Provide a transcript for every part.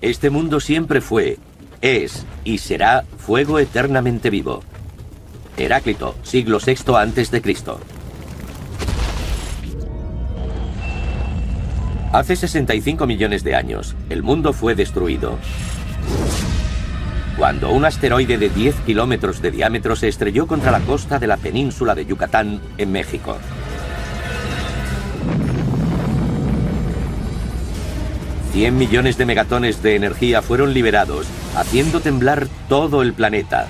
Este mundo siempre fue, es y será fuego eternamente vivo. Heráclito, siglo VI a.C. Hace 65 millones de años, el mundo fue destruido cuando un asteroide de 10 kilómetros de diámetro se estrelló contra la costa de la península de Yucatán, en México. $100 millones de megatones de energía fueron liberados, haciendo temblar todo el planeta,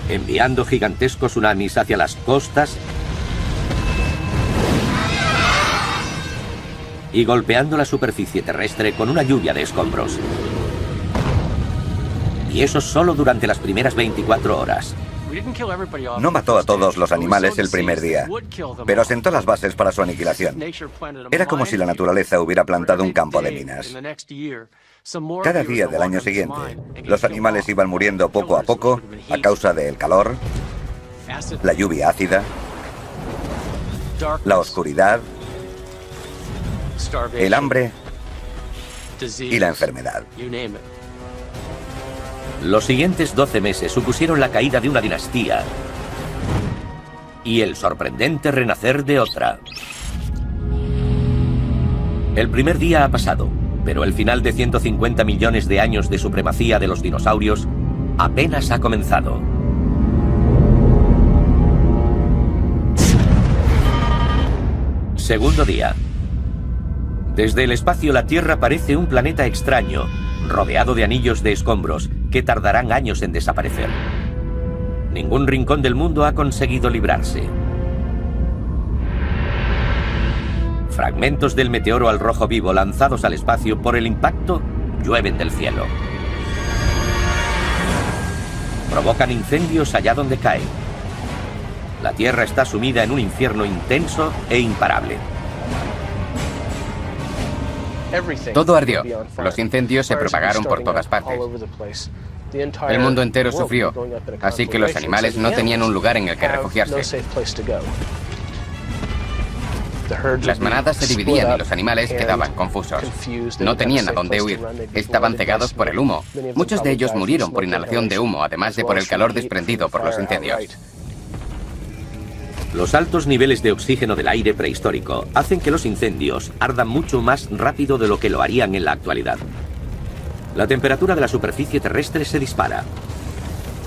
enviando gigantescos tsunamis hacia las costas y golpeando la superficie terrestre con una lluvia de escombros. Y eso solo durante las primeras 24 horas. No mató a todos los animales el primer día, pero sentó las bases para su aniquilación. Era como si la naturaleza hubiera plantado un campo de minas. Cada día del año siguiente, los animales iban muriendo poco a poco a causa del calor, la lluvia ácida, la oscuridad, el hambre y la enfermedad. Los siguientes 12 meses supusieron la caída de una dinastía y el sorprendente renacer de otra. El primer día ha pasado, pero el final de 150 millones de años de supremacía de los dinosaurios apenas ha comenzado. Segundo día. Desde el espacio la Tierra parece un planeta extraño, rodeado de anillos de escombros que tardarán años en desaparecer. Ningún rincón del mundo ha conseguido librarse. Fragmentos del meteoro al rojo vivo lanzados al espacio por el impacto llueven del cielo. Provocan incendios allá donde caen. La Tierra está sumida en un infierno intenso e imparable. Todo ardió. Los incendios se propagaron por todas partes. El mundo entero sufrió, así que los animales no tenían un lugar en el que refugiarse. Las manadas se dividían y los animales quedaban confusos. No tenían a dónde huir. Estaban cegados por el humo. Muchos de ellos murieron por inhalación de humo, además de por el calor desprendido por los incendios. Los altos niveles de oxígeno del aire prehistórico hacen que los incendios ardan mucho más rápido de lo que lo harían en la actualidad. La temperatura de la superficie terrestre se dispara.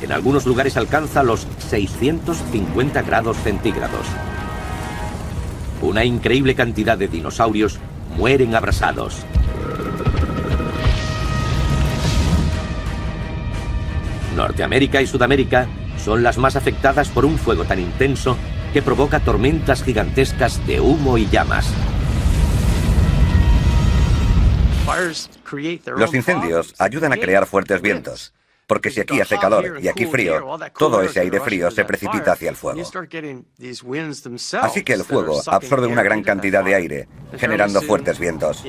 En algunos lugares alcanza los 650 grados centígrados. Una increíble cantidad de dinosaurios mueren abrasados. Norteamérica y Sudamérica son las más afectadas por un fuego tan intenso que provoca tormentas gigantescas de humo y llamas. Los incendios ayudan a crear fuertes vientos, porque si aquí hace calor y aquí frío, todo ese aire frío se precipita hacia el fuego. Así que el fuego absorbe una gran cantidad de aire, generando fuertes vientos.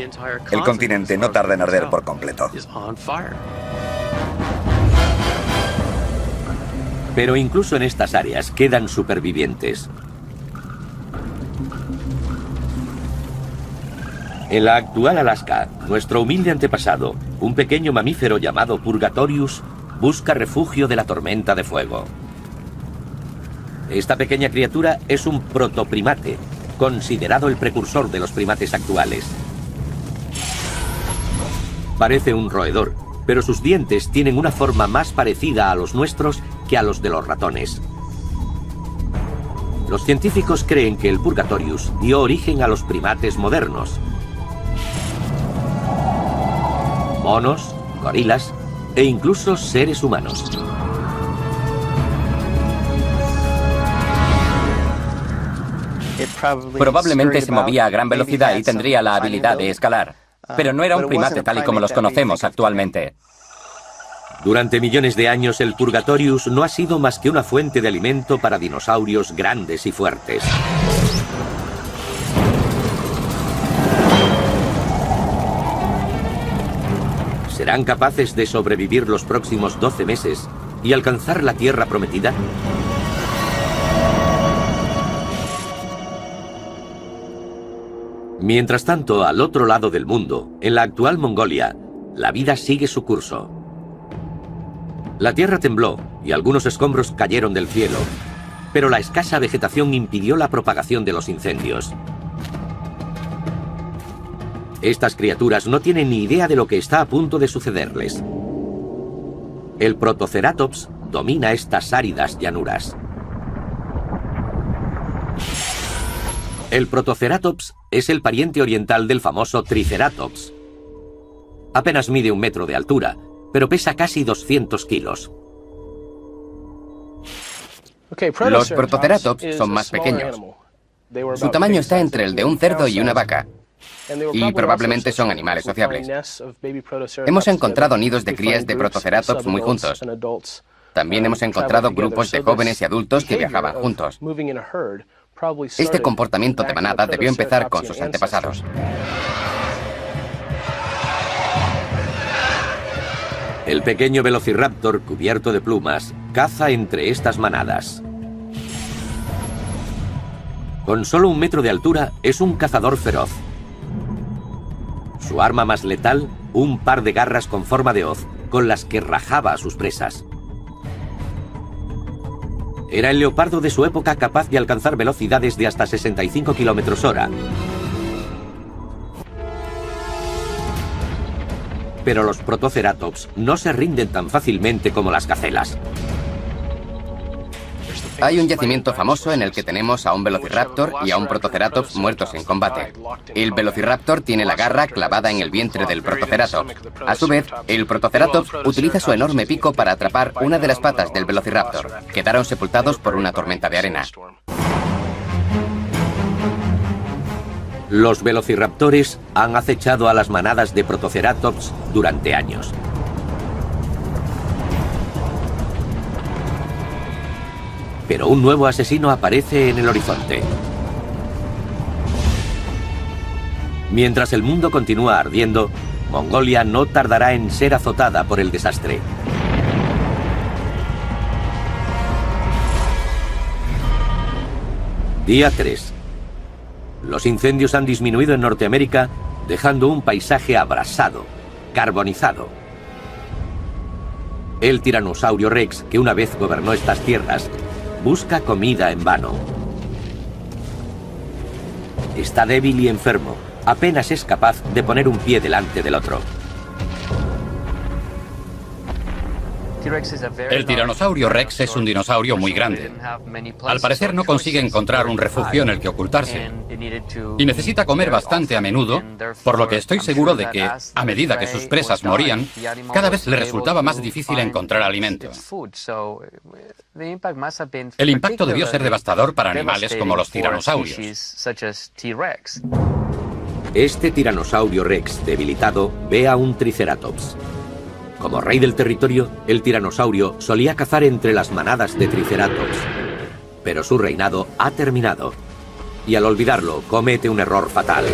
El continente no tarda en arder por completo. Pero incluso en estas áreas quedan supervivientes. En la actual Alaska, nuestro humilde antepasado, un pequeño mamífero llamado Purgatorius, busca refugio de la tormenta de fuego. Esta pequeña criatura es un protoprimate, considerado el precursor de los primates actuales. Parece un roedor, pero sus dientes tienen una forma más parecida a los nuestros que a los de los ratones. Los científicos creen que el Purgatorius dio origen a los primates modernos. Monos, gorilas e incluso seres humanos. Probablemente se movía a gran velocidad y tendría la habilidad de escalar, pero no era un primate tal y como los conocemos actualmente. Durante millones de años el Purgatorius no ha sido más que una fuente de alimento para dinosaurios grandes y fuertes. ¿Serán capaces de sobrevivir los próximos 12 meses y alcanzar la Tierra prometida? Mientras tanto, al otro lado del mundo, en la actual Mongolia, la vida sigue su curso. La tierra tembló y algunos escombros cayeron del cielo, pero la escasa vegetación impidió la propagación de los incendios. Estas criaturas no tienen ni idea de lo que está a punto de sucederles. El Protoceratops domina estas áridas llanuras. El Protoceratops es el pariente oriental del famoso Triceratops. Apenas mide 1 metro de altura, pero pesa casi 200 kilos. Los Protoceratops son más pequeños. Su tamaño está entre el de un cerdo y una vaca, y probablemente son animales sociables. Hemos encontrado nidos de crías de Protoceratops muy juntos. También hemos encontrado grupos de jóvenes y adultos que viajaban juntos. Este comportamiento de manada debió empezar con sus antepasados. El pequeño velociraptor cubierto de plumas caza entre estas manadas. Con solo 1 metro de altura es un cazador feroz. Su arma más letal, un par de garras con forma de hoz, con las que rajaba a sus presas. Era el leopardo de su época capaz de alcanzar velocidades de hasta 65 km/h. Pero los Protoceratops no se rinden tan fácilmente como las gacelas. Hay un yacimiento famoso en el que tenemos a un velociraptor y a un Protoceratops muertos en combate. El velociraptor tiene la garra clavada en el vientre del Protoceratops. A su vez, el Protoceratops utiliza su enorme pico para atrapar una de las patas del velociraptor. Quedaron sepultados por una tormenta de arena. Los velociraptores han acechado a las manadas de Protoceratops durante años. Pero un nuevo asesino aparece en el horizonte. Mientras el mundo continúa ardiendo, Mongolia no tardará en ser azotada por el desastre. Día 3. Los incendios han disminuido en Norteamérica, dejando un paisaje abrasado, carbonizado. El tiranosaurio Rex, que una vez gobernó estas tierras, busca comida en vano. Está débil y enfermo. Apenas es capaz de poner un pie delante del otro. El tiranosaurio Rex es un dinosaurio muy grande. Al parecer no consigue encontrar un refugio en el que ocultarse. Y necesita comer bastante a menudo, por lo que estoy seguro de que, a medida que sus presas morían, cada vez le resultaba más difícil encontrar alimento. El impacto debió ser devastador para animales como los tiranosaurios. Este tiranosaurio Rex debilitado ve a un Triceratops. Como rey del territorio, el tiranosaurio solía cazar entre las manadas de Triceratops. Pero su reinado ha terminado. Y al olvidarlo, comete un error fatal.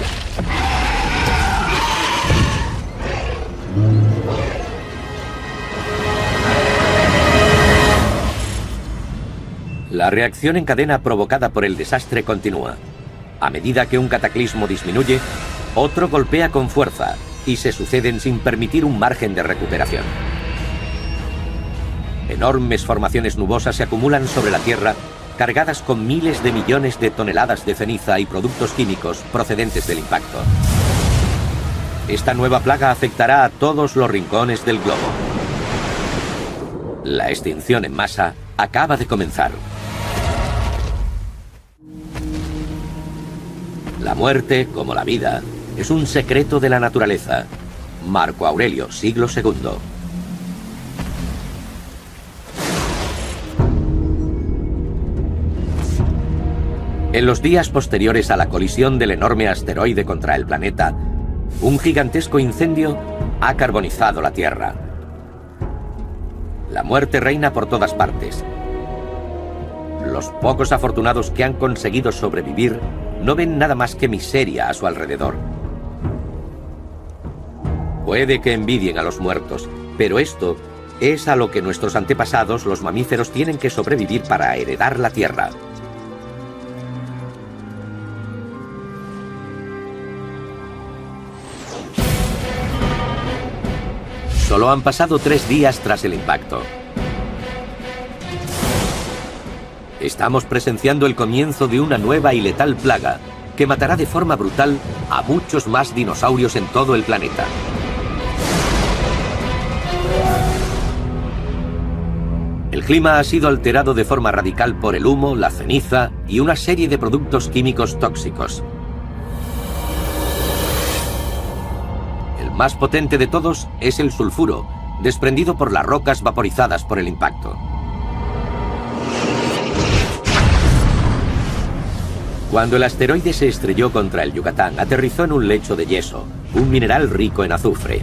La reacción en cadena provocada por el desastre continúa. A medida que un cataclismo disminuye, otro golpea con fuerza y se suceden sin permitir un margen de recuperación. Enormes formaciones nubosas se acumulan sobre la Tierra, cargadas con miles de millones de toneladas de ceniza y productos químicos procedentes del impacto. Esta nueva plaga afectará a todos los rincones del globo. La extinción en masa acaba de comenzar. La muerte, como la vida, es un secreto de la naturaleza. Marco Aurelio, siglo II. En los días posteriores a la colisión del enorme asteroide contra el planeta, un gigantesco incendio ha carbonizado la Tierra. La muerte reina por todas partes. Los pocos afortunados que han conseguido sobrevivir no ven nada más que miseria a su alrededor. Puede que envidien a los muertos, pero esto es a lo que nuestros antepasados, los mamíferos, tienen que sobrevivir para heredar la Tierra. Solo han pasado 3 días tras el impacto. Estamos presenciando el comienzo de una nueva y letal plaga que matará de forma brutal a muchos más dinosaurios en todo el planeta. El clima ha sido alterado de forma radical por el humo, la ceniza y una serie de productos químicos tóxicos. El más potente de todos es el sulfuro, desprendido por las rocas vaporizadas por el impacto. Cuando el asteroide se estrelló contra el Yucatán, aterrizó en un lecho de yeso, un mineral rico en azufre.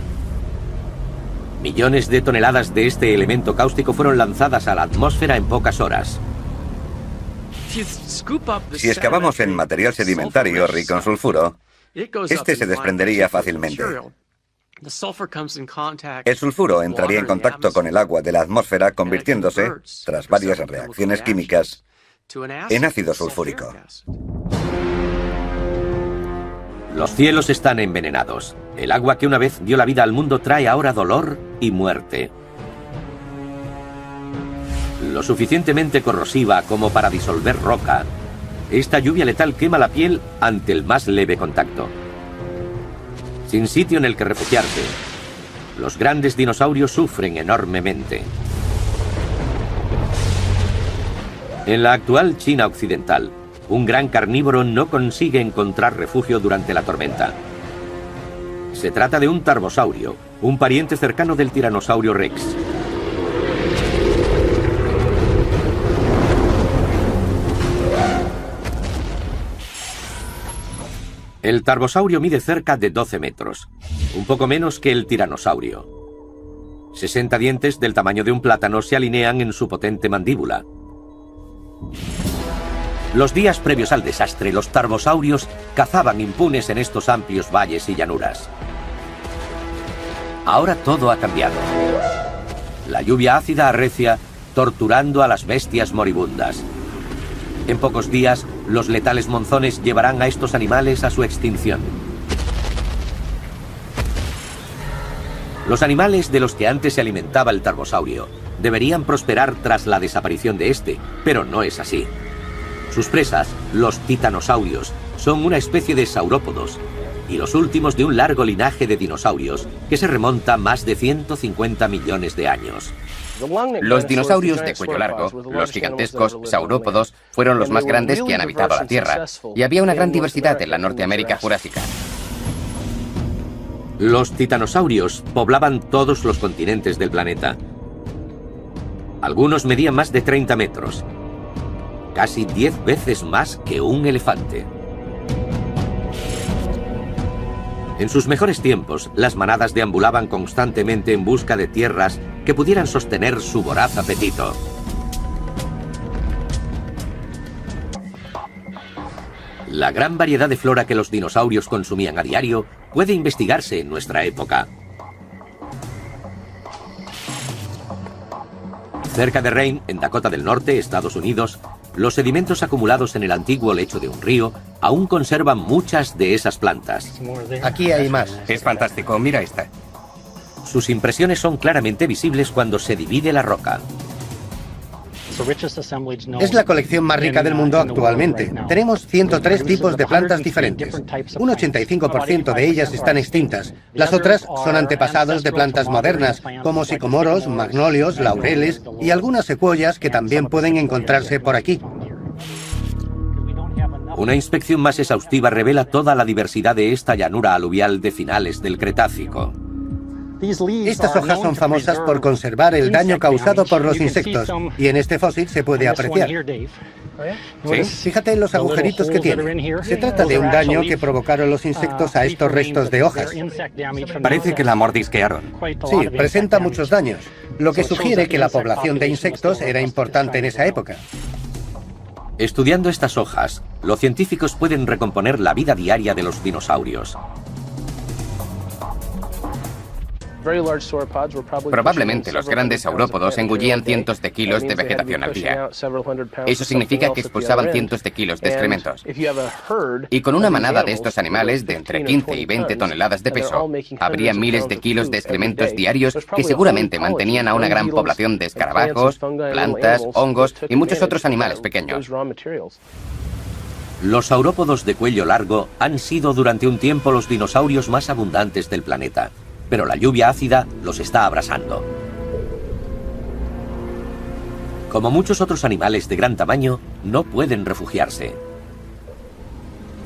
Millones de toneladas de este elemento cáustico fueron lanzadas a la atmósfera en pocas horas. Si excavamos en material sedimentario rico en sulfuro, este se desprendería fácilmente. El sulfuro entraría en contacto con el agua de la atmósfera, convirtiéndose, tras varias reacciones químicas, en ácido sulfúrico. Los cielos están envenenados. El agua que una vez dio la vida al mundo trae ahora dolor y muerte. Lo suficientemente corrosiva como para disolver roca, esta lluvia letal quema la piel ante el más leve contacto. Sin sitio en el que refugiarse, los grandes dinosaurios sufren enormemente. En la actual China occidental, un gran carnívoro no consigue encontrar refugio durante la tormenta. Se trata de un tarbosaurio, un pariente cercano del tiranosaurio Rex. El tarbosaurio mide cerca de 12 metros, un poco menos que el tiranosaurio. 60 dientes del tamaño de un plátano se alinean en su potente mandíbula. Los días previos al desastre, los tarbosaurios cazaban impunes en estos amplios valles y llanuras. Ahora todo ha cambiado. La lluvia ácida arrecia, torturando a las bestias moribundas. En pocos días, los letales monzones llevarán a estos animales a su extinción. Los animales de los que antes se alimentaba el tarbosaurio deberían prosperar tras la desaparición de este, pero no es así. Sus presas, los titanosaurios, son una especie de saurópodos y los últimos de un largo linaje de dinosaurios que se remonta más de 150 millones de años. Los dinosaurios de cuello largo, los gigantescos saurópodos, fueron los más grandes que han habitado la Tierra, y había una gran diversidad en la Norteamérica Jurásica. Los titanosaurios poblaban todos los continentes del planeta. Algunos medían más de 30 metros, casi 10 veces más que un elefante. En sus mejores tiempos, las manadas deambulaban constantemente en busca de tierras que pudieran sostener su voraz apetito. La gran variedad de flora que los dinosaurios consumían a diario puede investigarse en nuestra época. Cerca de Rayne, en Dakota del Norte, Estados Unidos, los sedimentos acumulados en el antiguo lecho de un río aún conservan muchas de esas plantas. Aquí hay más. Es fantástico, mira esta. Sus impresiones son claramente visibles cuando se divide la roca. Es la colección más rica del mundo actualmente. Tenemos 103 tipos de plantas diferentes. Un 85% de ellas están extintas. Las otras son antepasados de plantas modernas, como sicomoros, magnolios, laureles y algunas secuoyas que también pueden encontrarse por aquí. Una inspección más exhaustiva revela toda la diversidad de esta llanura aluvial de finales del Cretácico. Estas hojas son famosas por conservar el daño causado por los insectos, y en este fósil se puede apreciar. ¿Sí? Fíjate en los agujeritos que tiene. Se trata de un daño que provocaron los insectos a estos restos de hojas. Parece que la mordisquearon. Sí, presenta muchos daños, lo que sugiere que la población de insectos era importante en esa época. Estudiando estas hojas, los científicos pueden recomponer la vida diaria de los dinosaurios. Probablemente los grandes saurópodos engullían cientos de kilos de vegetación al día. Eso significa que expulsaban cientos de kilos de excrementos. Y con una manada de estos animales de entre 15 y 20 toneladas de peso, habría miles de kilos de excrementos diarios que seguramente mantenían a una gran población de escarabajos, plantas, hongos y muchos otros animales pequeños. Los saurópodos de cuello largo han sido durante un tiempo los dinosaurios más abundantes del planeta, pero la lluvia ácida los está abrasando. Como muchos otros animales de gran tamaño, no pueden refugiarse.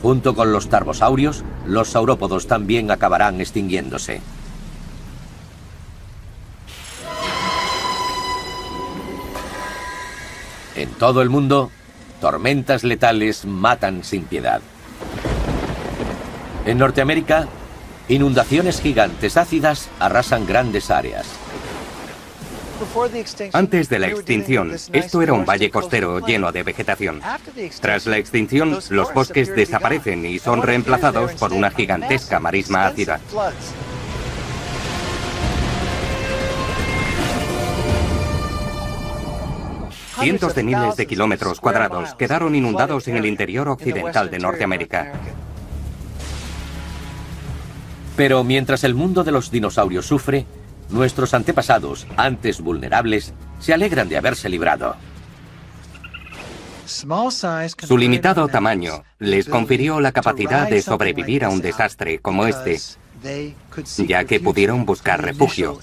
Junto con los tarbosaurios, los saurópodos también acabarán extinguiéndose. En todo el mundo, tormentas letales matan sin piedad. En Norteamérica, inundaciones gigantes ácidas arrasan grandes áreas. Antes de la extinción, esto era un valle costero lleno de vegetación. Tras la extinción, los bosques desaparecen y son reemplazados por una gigantesca marisma ácida. Cientos de miles de kilómetros cuadrados quedaron inundados en el interior occidental de Norteamérica. Pero mientras el mundo de los dinosaurios sufre, nuestros antepasados, antes vulnerables, se alegran de haberse librado. Su limitado tamaño les confirió la capacidad de sobrevivir a un desastre como este, ya que pudieron buscar refugio.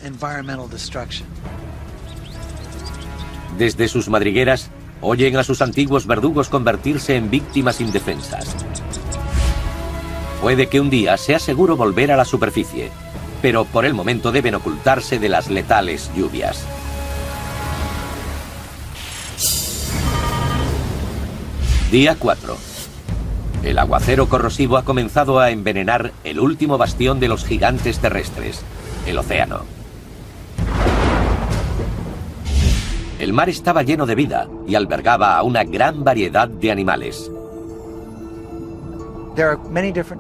Desde sus madrigueras, oyen a sus antiguos verdugos convertirse en víctimas indefensas. Puede que un día sea seguro volver a la superficie, pero por el momento deben ocultarse de las letales lluvias. Día 4. El aguacero corrosivo ha comenzado a envenenar el último bastión de los gigantes terrestres, el océano. El mar estaba lleno de vida y albergaba a una gran variedad de animales.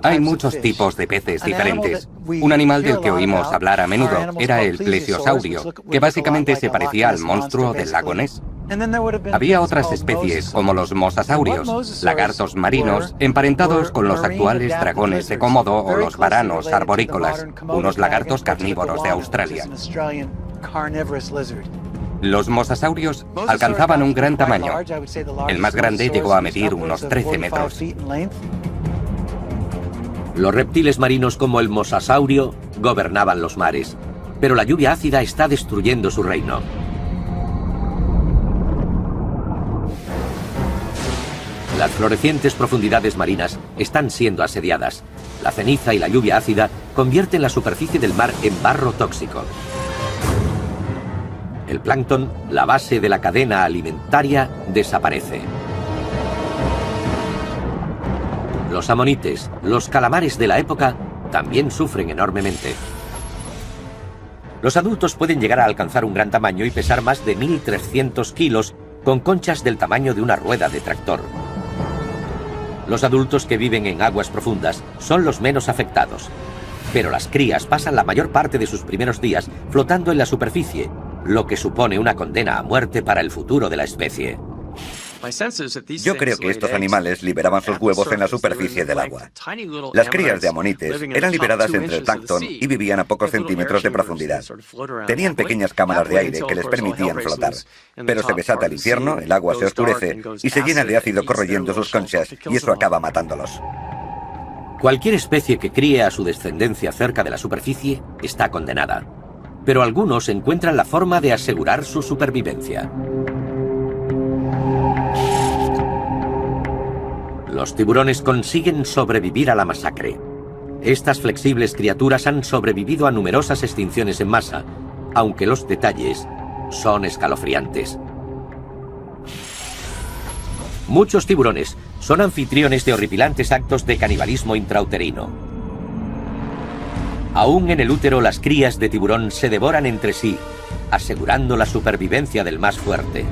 Hay muchos tipos de peces diferentes. Un animal del que oímos hablar a menudo era el plesiosaurio, que básicamente se parecía al monstruo del lago Ness. Había otras especies como los mosasaurios, lagartos marinos, emparentados con los actuales dragones de Komodo o los varanos arborícolas, unos lagartos carnívoros de Australia. Los mosasaurios alcanzaban un gran tamaño. El más grande llegó a medir unos 13 metros. Los reptiles marinos como el mosasaurio gobernaban los mares, pero la lluvia ácida está destruyendo su reino. Las florecientes profundidades marinas están siendo asediadas. La ceniza y la lluvia ácida convierten la superficie del mar en barro tóxico. El plancton, la base de la cadena alimentaria, desaparece. Los amonites, los calamares de la época, también sufren enormemente. Los adultos pueden llegar a alcanzar un gran tamaño y pesar más de 1.300 kilos, con conchas del tamaño de una rueda de tractor. Los adultos que viven en aguas profundas son los menos afectados, pero las crías pasan la mayor parte de sus primeros días flotando en la superficie, lo que supone una condena a muerte para el futuro de la especie. Yo creo que estos animales liberaban sus huevos en la superficie del agua. Las crías de amonites eran liberadas entre el plancton y vivían a pocos centímetros de profundidad. Tenían pequeñas cámaras de aire que les permitían flotar. Pero se desata el infierno, el agua se oscurece y se llena de ácido corroyendo sus conchas, y eso acaba matándolos. Cualquier especie que críe a su descendencia cerca de la superficie está condenada. Pero algunos encuentran la forma de asegurar su supervivencia. Los tiburones consiguen sobrevivir a la masacre. Estas flexibles criaturas han sobrevivido a numerosas extinciones en masa, aunque los detalles son escalofriantes. Muchos tiburones son anfitriones de horripilantes actos de canibalismo intrauterino. Aún en el útero, las crías de tiburón se devoran entre sí, asegurando la supervivencia del más fuerte.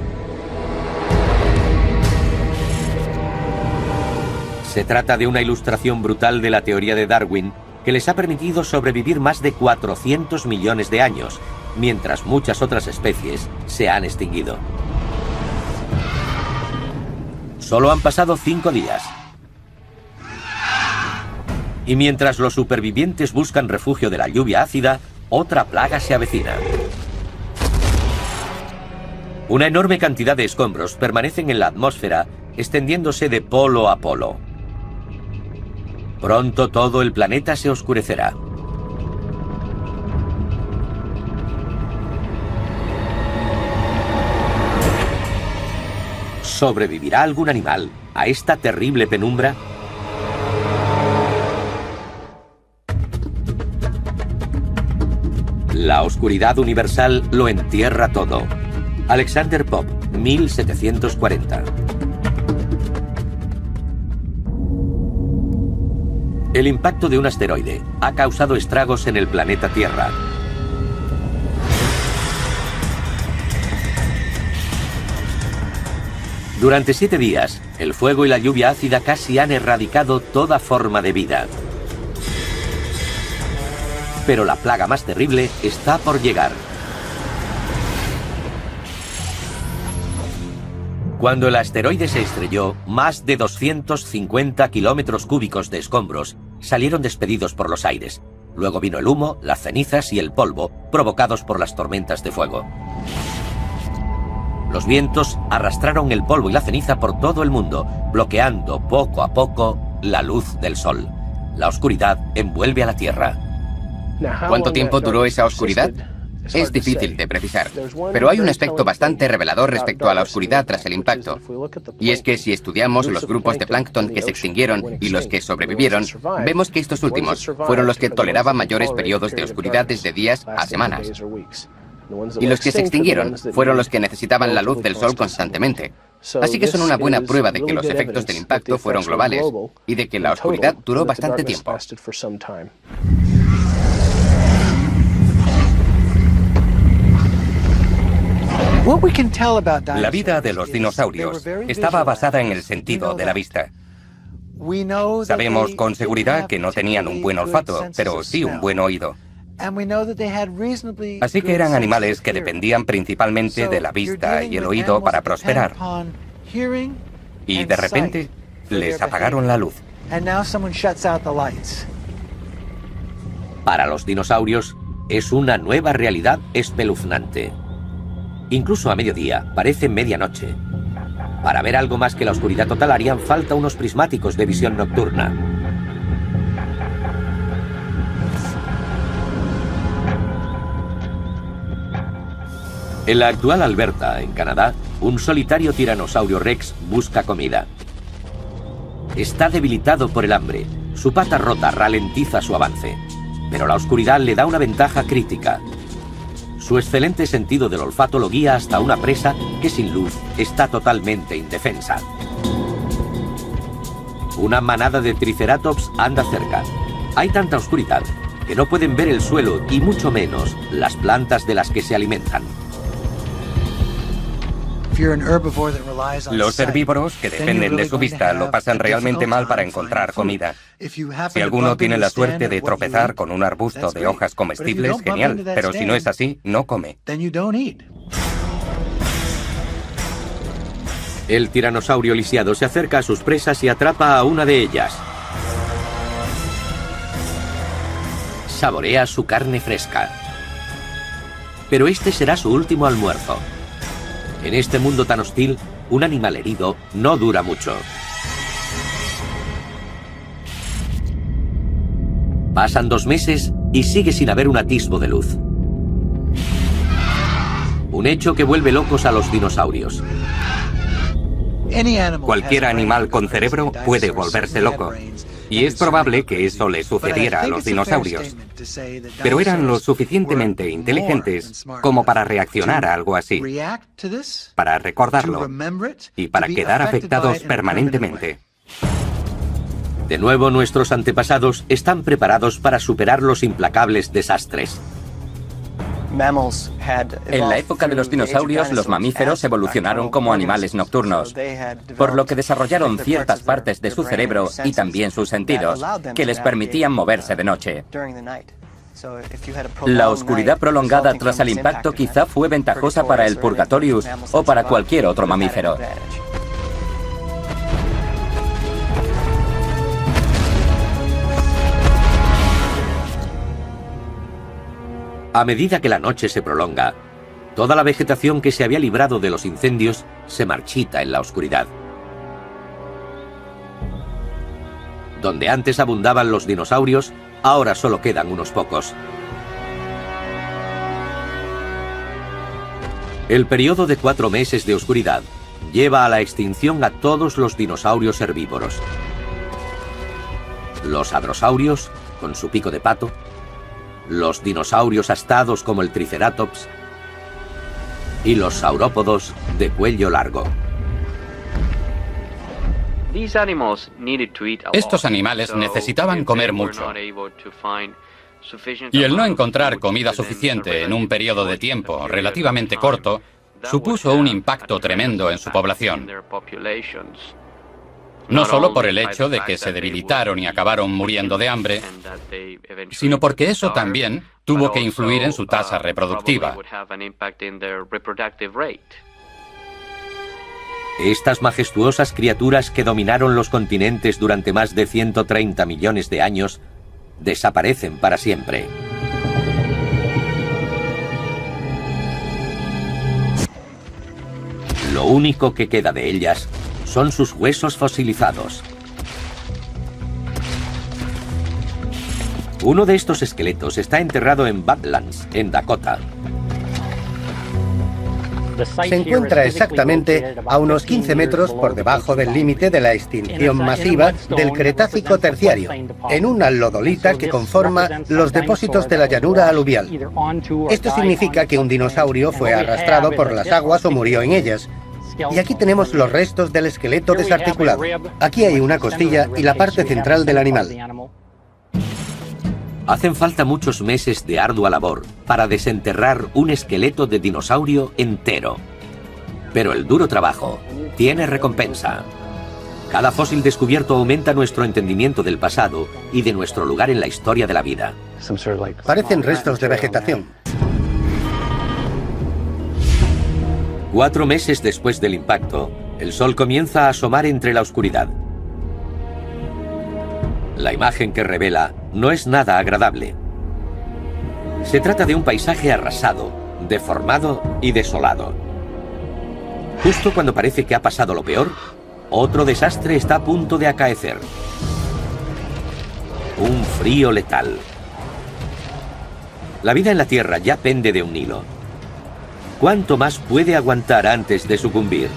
Se trata de una ilustración brutal de la teoría de Darwin, que les ha permitido sobrevivir más de 400 millones de años, mientras muchas otras especies se han extinguido. Solo han pasado 5 días. Y mientras los supervivientes buscan refugio de la lluvia ácida, otra plaga se avecina. Una enorme cantidad de escombros permanecen en la atmósfera, extendiéndose de polo a polo. Pronto todo el planeta se oscurecerá. ¿Sobrevivirá algún animal a esta terrible penumbra? La oscuridad universal lo entierra todo. Alexander Pope, 1740. El impacto de un asteroide ha causado estragos en el planeta Tierra. Durante 7 días, el fuego y la lluvia ácida casi han erradicado toda forma de vida. Pero la plaga más terrible está por llegar. Cuando el asteroide se estrelló, más de 250 kilómetros cúbicos de escombros salieron despedidos por los aires. Luego vino el humo, las cenizas y el polvo provocados por las tormentas de fuego. Los vientos arrastraron el polvo y la ceniza por todo el mundo, bloqueando poco a poco la luz del sol. La oscuridad envuelve a la Tierra. ¿Cuánto tiempo duró esa oscuridad? Es difícil de precisar, pero hay un aspecto bastante revelador respecto a la oscuridad tras el impacto. Y es que si estudiamos los grupos de plancton que se extinguieron y los que sobrevivieron, vemos que estos últimos fueron los que toleraban mayores periodos de oscuridad desde días a semanas. Y los que se extinguieron fueron los que necesitaban la luz del sol constantemente. Así que son una buena prueba de que los efectos del impacto fueron globales y de que la oscuridad duró bastante tiempo. La vida de los dinosaurios estaba basada en el sentido de la vista. Sabemos con seguridad que no tenían un buen olfato, pero sí un buen oído. Así que eran animales que dependían principalmente de la vista y el oído para prosperar. Y de repente les apagaron la luz. Para los dinosaurios es una nueva realidad espeluznante. Incluso a mediodía parece medianoche. Para ver algo más que la oscuridad total harían falta unos prismáticos de visión nocturna. En la actual Alberta, en Canadá, un solitario tiranosaurio rex busca comida. Está debilitado por el hambre. Su pata rota ralentiza su avance. Pero la oscuridad le da una ventaja crítica. Su excelente sentido del olfato lo guía hasta una presa que sin luz está totalmente indefensa. Una manada de triceratops anda cerca. Hay tanta oscuridad que no pueden ver el suelo y mucho menos las plantas de las que se alimentan. Los herbívoros, que dependen de su vista, lo pasan realmente mal para encontrar comida. Si alguno tiene la suerte de tropezar con un arbusto de hojas comestibles, genial, pero si no es así, no come. El tiranosaurio lisiado se acerca a sus presas y atrapa a una de ellas. Saborea su carne fresca. Pero este será su último almuerzo. En este mundo tan hostil, un animal herido no dura mucho. Pasan 2 meses y sigue sin haber un atisbo de luz. Un hecho que vuelve locos a los dinosaurios. Cualquier animal con cerebro puede volverse loco. Y es probable que eso le sucediera a los dinosaurios. Pero eran lo suficientemente inteligentes como para reaccionar a algo así, para recordarlo y para quedar afectados permanentemente. De nuevo, nuestros antepasados están preparados para superar los implacables desastres. En la época de los dinosaurios, los mamíferos evolucionaron como animales nocturnos, por lo que desarrollaron ciertas partes de su cerebro y también sus sentidos, que les permitían moverse de noche. La oscuridad prolongada tras el impacto quizá fue ventajosa para el Purgatorius o para cualquier otro mamífero. A medida que la noche se prolonga, toda la vegetación que se había librado de los incendios se marchita en la oscuridad. Donde antes abundaban los dinosaurios, ahora solo quedan unos pocos. El periodo de 4 meses de oscuridad lleva a la extinción a todos los dinosaurios herbívoros. Los hadrosaurios, con su pico de pato, los dinosaurios astados como el Triceratops y los saurópodos de cuello largo. Estos animales necesitaban comer mucho. Y el no encontrar comida suficiente en un periodo de tiempo relativamente corto supuso un impacto tremendo en su población. No solo por el hecho de que se debilitaron y acabaron muriendo de hambre, sino porque eso también tuvo que influir en su tasa reproductiva. Estas majestuosas criaturas que dominaron los continentes durante más de 130 millones de años desaparecen para siempre. Lo único que queda de ellas son sus huesos fosilizados. Uno de estos esqueletos está enterrado en Badlands, en Dakota. Se encuentra exactamente a unos 15 metros por debajo del límite de la extinción masiva del Cretácico terciario, en una lodolita que conforma los depósitos de la llanura aluvial. Esto significa que un dinosaurio fue arrastrado por las aguas o murió en ellas. Y aquí tenemos los restos del esqueleto desarticulado. Aquí hay una costilla y la parte central del animal. Hacen falta muchos meses de ardua labor para desenterrar un esqueleto de dinosaurio entero. Pero el duro trabajo tiene recompensa. Cada fósil descubierto aumenta nuestro entendimiento del pasado y de nuestro lugar en la historia de la vida. Parecen restos de vegetación. 4 meses después del impacto, el sol comienza a asomar entre la oscuridad. La imagen que revela no es nada agradable. Se trata de un paisaje arrasado, deformado y desolado. Justo cuando parece que ha pasado lo peor, otro desastre está a punto de acaecer. Un frío letal. La vida en la Tierra ya pende de un hilo. ¿Cuánto más puede aguantar antes de sucumbir?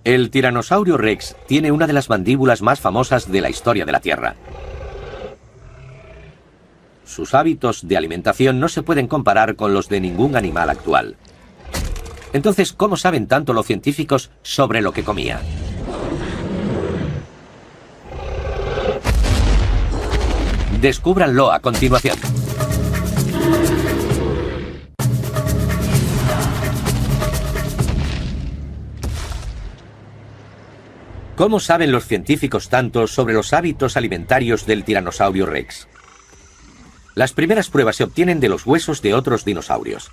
El Tiranosaurio Rex tiene una de las mandíbulas más famosas de la historia de la Tierra. Sus hábitos de alimentación no se pueden comparar con los de ningún animal actual. Entonces, ¿cómo saben tanto los científicos sobre lo que comía? Descúbranlo a continuación. ¿Cómo saben los científicos tanto sobre los hábitos alimentarios del Tiranosaurio Rex? Las primeras pruebas se obtienen de los huesos de otros dinosaurios.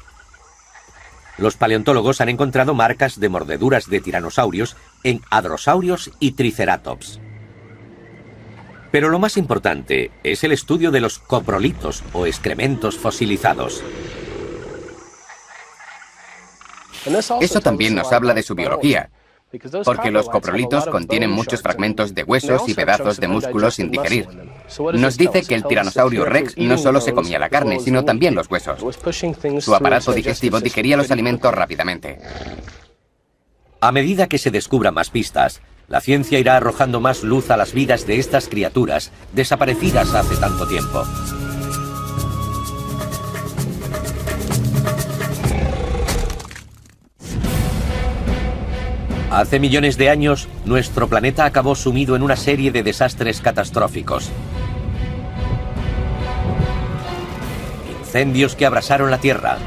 Los paleontólogos han encontrado marcas de mordeduras de tiranosaurios en hadrosaurios y triceratops. Pero lo más importante es el estudio de los coprolitos o excrementos fosilizados. Eso también nos habla de su biología, porque los coprolitos contienen muchos fragmentos de huesos y pedazos de músculos sin digerir. Nos dice que el Tiranosaurio Rex no solo se comía la carne, sino también los huesos. Su aparato digestivo digería los alimentos rápidamente. A medida que se descubran más pistas, la ciencia irá arrojando más luz a las vidas de estas criaturas desaparecidas hace tanto tiempo. Hace millones de años, nuestro planeta acabó sumido en una serie de desastres catastróficos. Incendios que abrasaron la Tierra,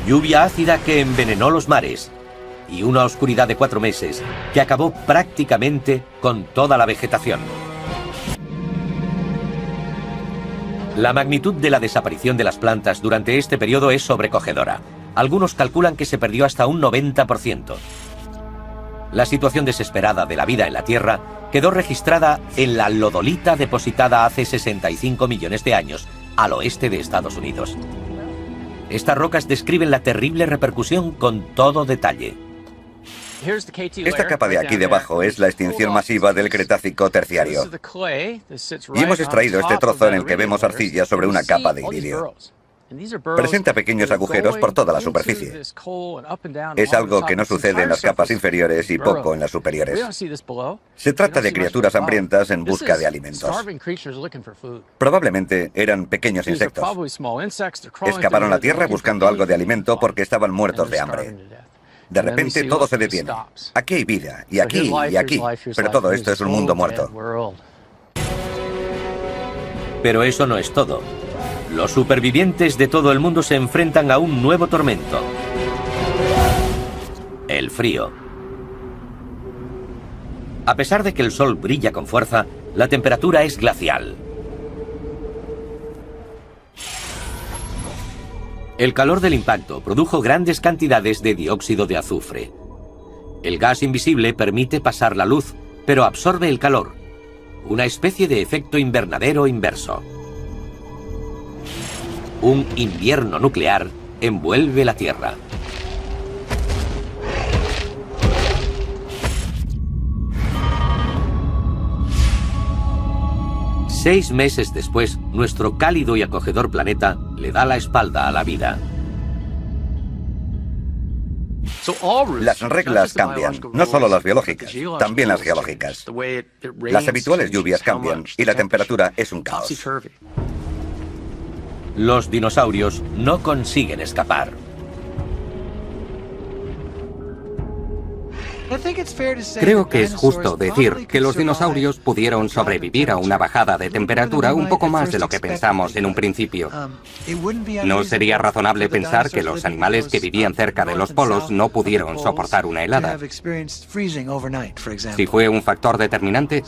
lluvia ácida que envenenó los mares y una oscuridad de 4 meses que acabó prácticamente con toda la vegetación. La magnitud de la desaparición de las plantas durante este periodo es sobrecogedora. Algunos calculan que se perdió hasta un 90%. La situación desesperada de la vida en la Tierra quedó registrada en la lodolita depositada hace 65 millones de años, al oeste de Estados Unidos. Estas rocas describen la terrible repercusión con todo detalle. Esta capa de aquí debajo es la extinción masiva del Cretácico terciario. Y hemos extraído este trozo en el que vemos arcilla sobre una capa de iridio. Presenta pequeños agujeros por toda la superficie. Es algo que no sucede en las capas inferiores y poco en las superiores. Se trata de criaturas hambrientas en busca de alimentos. Probablemente eran pequeños insectos. Excavaron la tierra buscando algo de alimento porque estaban muertos de hambre. De repente todo se detiene. Aquí hay vida, y aquí, y aquí. Pero todo esto es un mundo muerto. Pero eso no es todo. Los supervivientes de todo el mundo se enfrentan a un nuevo tormento: el frío. A pesar de que el sol brilla con fuerza, la temperatura es glacial. El calor del impacto produjo grandes cantidades de dióxido de azufre. El gas invisible permite pasar la luz, pero absorbe el calor. Una especie de efecto invernadero inverso. Un invierno nuclear envuelve la Tierra. Seis meses después, nuestro cálido y acogedor planeta le da la espalda a la vida. Las reglas cambian, no solo las biológicas, también las geológicas. Las habituales lluvias cambian y la temperatura es un caos. Los dinosaurios no consiguen escapar. Creo que es justo decir que los dinosaurios pudieron sobrevivir a una bajada de temperatura un poco más de lo que pensamos en un principio. No sería razonable pensar que los animales que vivían cerca de los polos no pudieron soportar una helada. Si fue un factor determinante,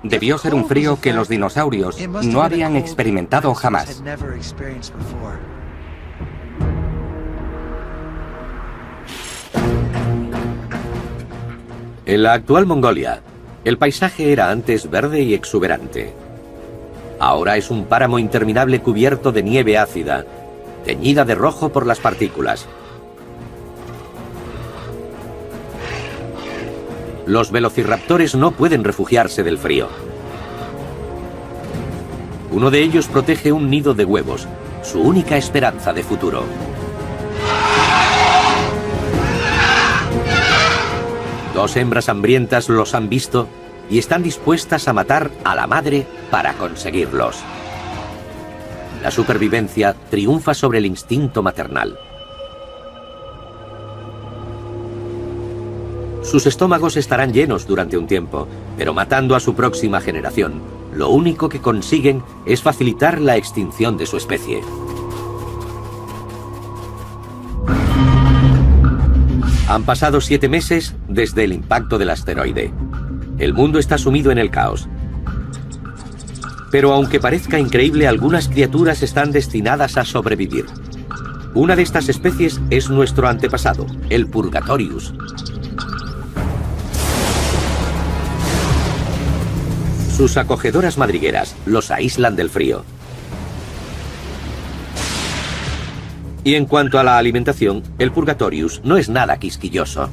debió ser un frío que los dinosaurios no habían experimentado jamás. En la actual Mongolia, el paisaje era antes verde y exuberante. Ahora es un páramo interminable cubierto de nieve ácida, teñida de rojo por las partículas. Los velociraptores no pueden refugiarse del frío. Uno de ellos protege un nido de huevos, su única esperanza de futuro. Dos hembras hambrientas los han visto y están dispuestas a matar a la madre para conseguirlos. La supervivencia triunfa sobre el instinto maternal. Sus estómagos estarán llenos durante un tiempo, pero matando a su próxima generación, lo único que consiguen es facilitar la extinción de su especie. Han pasado 7 meses desde el impacto del asteroide. El mundo está sumido en el caos. Pero aunque parezca increíble, algunas criaturas están destinadas a sobrevivir. Una de estas especies es nuestro antepasado, el Purgatorius. Sus acogedoras madrigueras los aíslan del frío. Y en cuanto a la alimentación, el Purgatorius no es nada quisquilloso.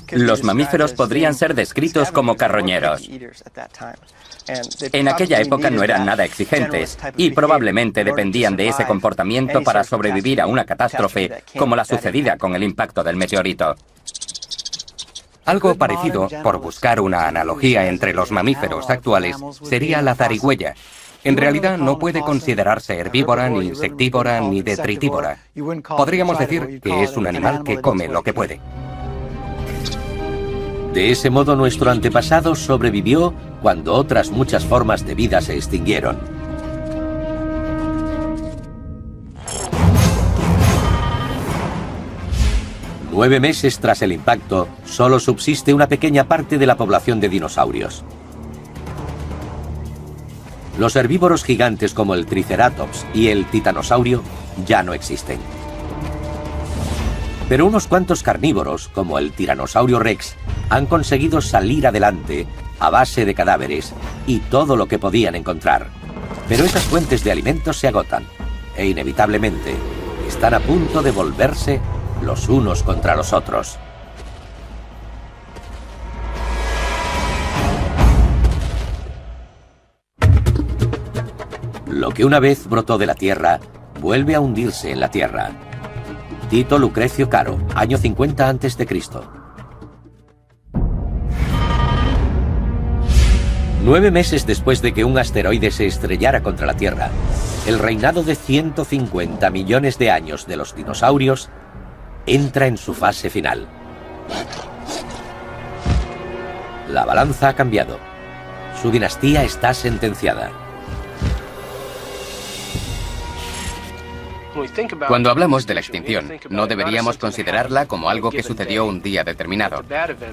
Los mamíferos podrían ser descritos como carroñeros. En aquella época no eran nada exigentes y probablemente dependían de ese comportamiento para sobrevivir a una catástrofe como la sucedida con el impacto del meteorito. Algo parecido, por buscar una analogía entre los mamíferos actuales, sería la zarigüeya, En realidad no puede considerarse herbívora, ni insectívora, ni detritívora. Podríamos decir que es un animal que come lo que puede. De ese modo, nuestro antepasado sobrevivió cuando otras muchas formas de vida se extinguieron. Nueve meses tras el impacto, solo subsiste una pequeña parte de la población de dinosaurios. Los herbívoros gigantes como el Triceratops y el Titanosaurio ya no existen. Pero unos cuantos carnívoros, como el Tiranosaurio Rex, han conseguido salir adelante a base de cadáveres y todo lo que podían encontrar. Pero esas fuentes de alimentos se agotan e inevitablemente están a punto de volverse los unos contra los otros. Lo que una vez brotó de la Tierra vuelve a hundirse en la Tierra. Tito Lucrecio Caro, año 50 a.C. 9 meses después de que un asteroide se estrellara contra la Tierra, el reinado de 150 millones de años de los dinosaurios entra en su fase final. La balanza ha cambiado. Su dinastía está sentenciada. Cuando hablamos de la extinción, no deberíamos considerarla como algo que sucedió un día determinado,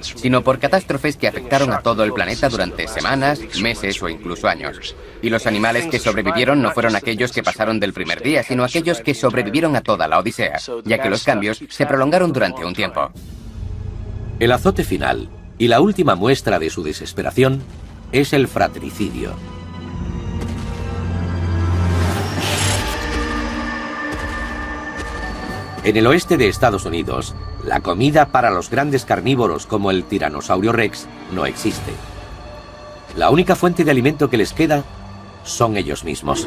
sino por catástrofes que afectaron a todo el planeta durante semanas, meses o incluso años. Y los animales que sobrevivieron no fueron aquellos que pasaron del primer día, sino aquellos que sobrevivieron a toda la odisea, ya que los cambios se prolongaron durante un tiempo. El azote final y la última muestra de su desesperación es el fratricidio. En el oeste de Estados Unidos, la comida para los grandes carnívoros como el Tiranosaurio Rex no existe. La única fuente de alimento que les queda son ellos mismos.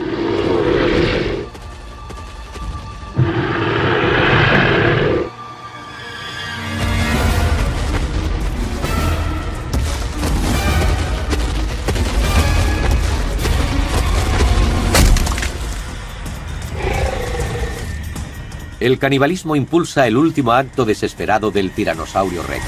El canibalismo impulsa el último acto desesperado del Tiranosaurio Rex.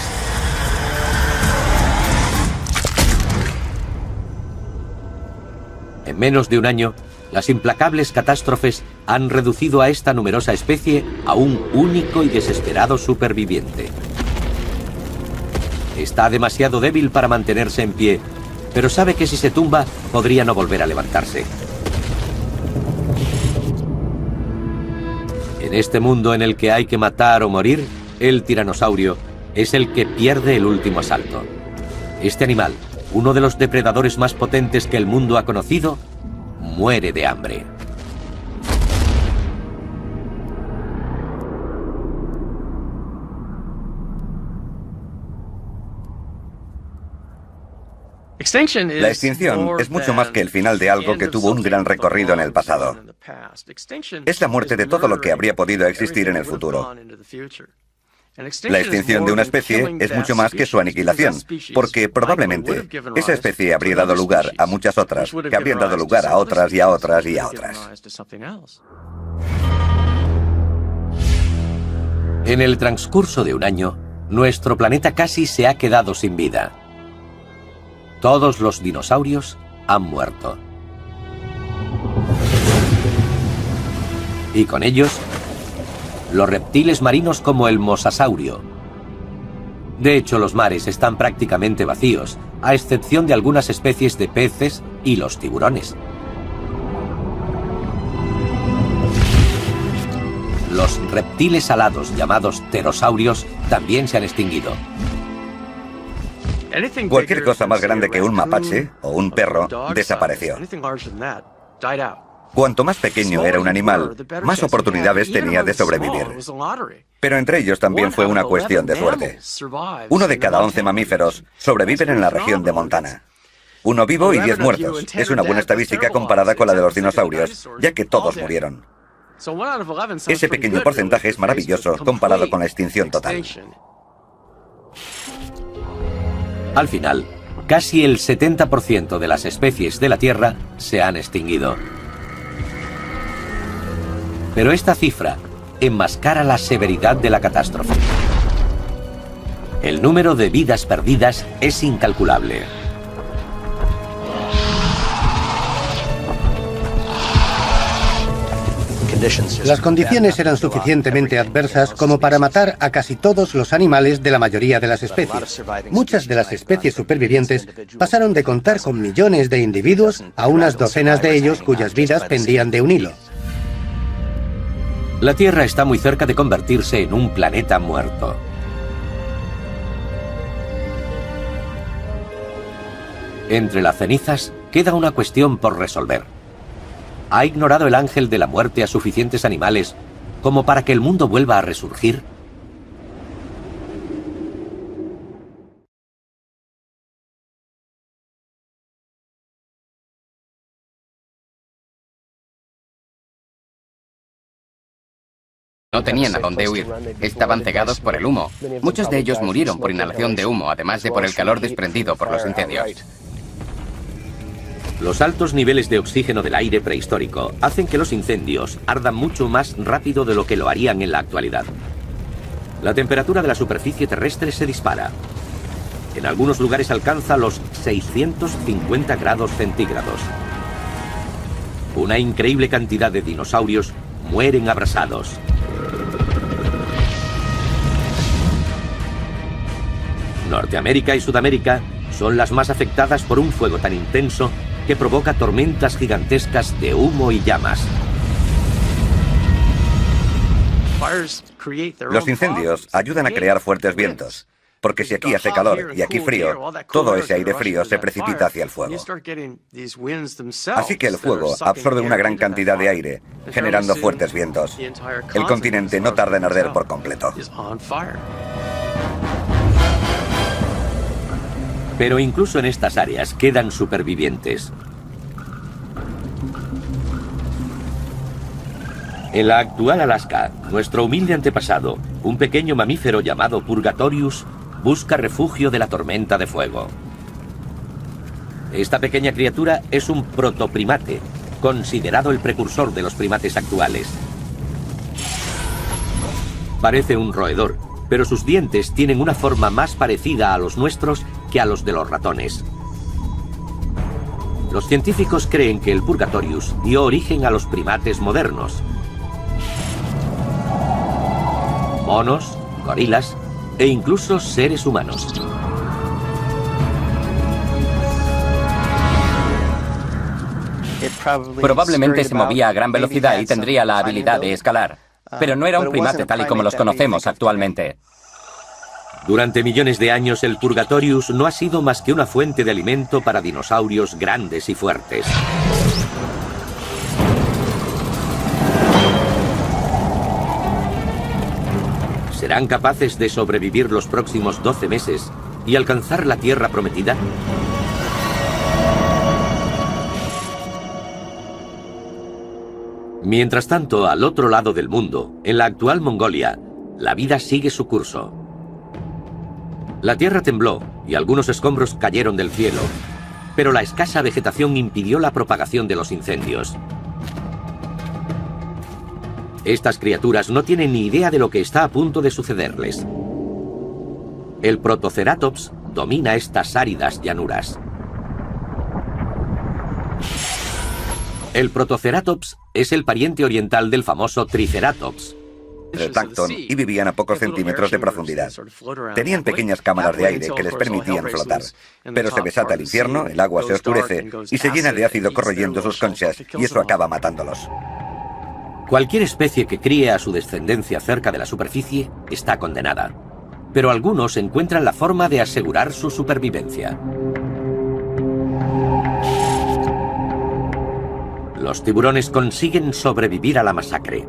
En menos de un año, las implacables catástrofes han reducido a esta numerosa especie a un único y desesperado superviviente. Está demasiado débil para mantenerse en pie, pero sabe que si se tumba, podría no volver a levantarse. En este mundo en el que hay que matar o morir, el tiranosaurio es el que pierde el último asalto. Este animal, uno de los depredadores más potentes que el mundo ha conocido, muere de hambre. La extinción es mucho más que el final de algo que tuvo un gran recorrido en el pasado. Es la muerte de todo lo que habría podido existir en el futuro. La extinción de una especie es mucho más que su aniquilación, porque probablemente esa especie habría dado lugar a muchas otras, que habrían dado lugar a otras y a otras y a otras. En el transcurso de un año, nuestro planeta casi se ha quedado sin vida. Todos los dinosaurios han muerto. Y con ellos, los reptiles marinos como el mosasaurio. De hecho, los mares están prácticamente vacíos, a excepción de algunas especies de peces y los tiburones. Los reptiles alados llamados pterosaurios también se han extinguido. Cualquier cosa más grande que un mapache o un perro desapareció. Cuanto más pequeño era un animal, más oportunidades tenía de sobrevivir. Pero entre ellos también fue una cuestión de suerte. 1 de cada 11 mamíferos sobreviven en la región de Montana. 1 vivo y 10 muertos. Es una buena estadística comparada con la de los dinosaurios, ya que todos murieron. Ese pequeño porcentaje es maravilloso comparado con la extinción total. Al final, Casi el 70% de las especies de la Tierra se han extinguido. Pero esta cifra enmascara la severidad de la catástrofe. El número de vidas perdidas es incalculable. Las condiciones eran suficientemente adversas como para matar a casi todos los animales de la mayoría de las especies. Muchas de las especies supervivientes pasaron de contar con millones de individuos a unas docenas de ellos cuyas vidas pendían de un hilo. La Tierra está muy cerca de convertirse en un planeta muerto. Entre las cenizas queda una cuestión por resolver. ¿Ha ignorado el ángel de la muerte a suficientes animales como para que el mundo vuelva a resurgir? No tenían a dónde huir. Estaban cegados por el humo. Muchos de ellos murieron por inhalación de humo, además de por el calor desprendido por los incendios. Los altos niveles de oxígeno del aire prehistórico hacen que los incendios ardan mucho más rápido de lo que lo harían en la actualidad. La temperatura de la superficie terrestre se dispara. En algunos lugares alcanza los 650 grados centígrados. Una increíble cantidad de dinosaurios mueren abrasados. Norteamérica y Sudamérica son las más afectadas por un fuego tan intenso que provoca tormentas gigantescas de humo y llamas. Los incendios ayudan a crear fuertes vientos, porque si aquí hace calor y aquí frío, todo ese aire frío se precipita hacia el fuego. Así que el fuego absorbe una gran cantidad de aire, generando fuertes vientos. El continente no tarda en arder por completo. Pero incluso en estas áreas quedan supervivientes. En la actual Alaska, nuestro humilde antepasado, un pequeño mamífero llamado Purgatorius, busca refugio de la tormenta de fuego. Esta pequeña criatura es un protoprimate, considerado el precursor de los primates actuales. Parece un roedor, pero sus dientes tienen una forma más parecida a los nuestros que a los de los ratones. Los científicos creen que el Purgatorius dio origen a los primates modernos. Monos, gorilas e incluso seres humanos. Probablemente se movía a gran velocidad y tendría la habilidad de escalar, pero no era un primate tal y como los conocemos actualmente. Durante millones de años el Purgatorius no ha sido más que una fuente de alimento para dinosaurios grandes y fuertes. ¿Serán capaces de sobrevivir los próximos 12 meses y alcanzar la Tierra prometida? Mientras tanto, al otro lado del mundo, en la actual Mongolia, la vida sigue su curso. La tierra tembló y algunos escombros cayeron del cielo, pero la escasa vegetación impidió la propagación de los incendios. Estas criaturas no tienen ni idea de lo que está a punto de sucederles. El Protoceratops domina estas áridas llanuras. El Protoceratops es el pariente oriental del famoso Triceratops. Del plancton y vivían a pocos centímetros de profundidad. Tenían pequeñas cámaras de aire que les permitían flotar. Pero se desata el infierno, el agua se oscurece y se llena de ácido corroyendo sus conchas y eso acaba matándolos. Cualquier especie que críe a su descendencia cerca de la superficie está condenada. Pero algunos encuentran la forma de asegurar su supervivencia. Los tiburones consiguen sobrevivir a la masacre.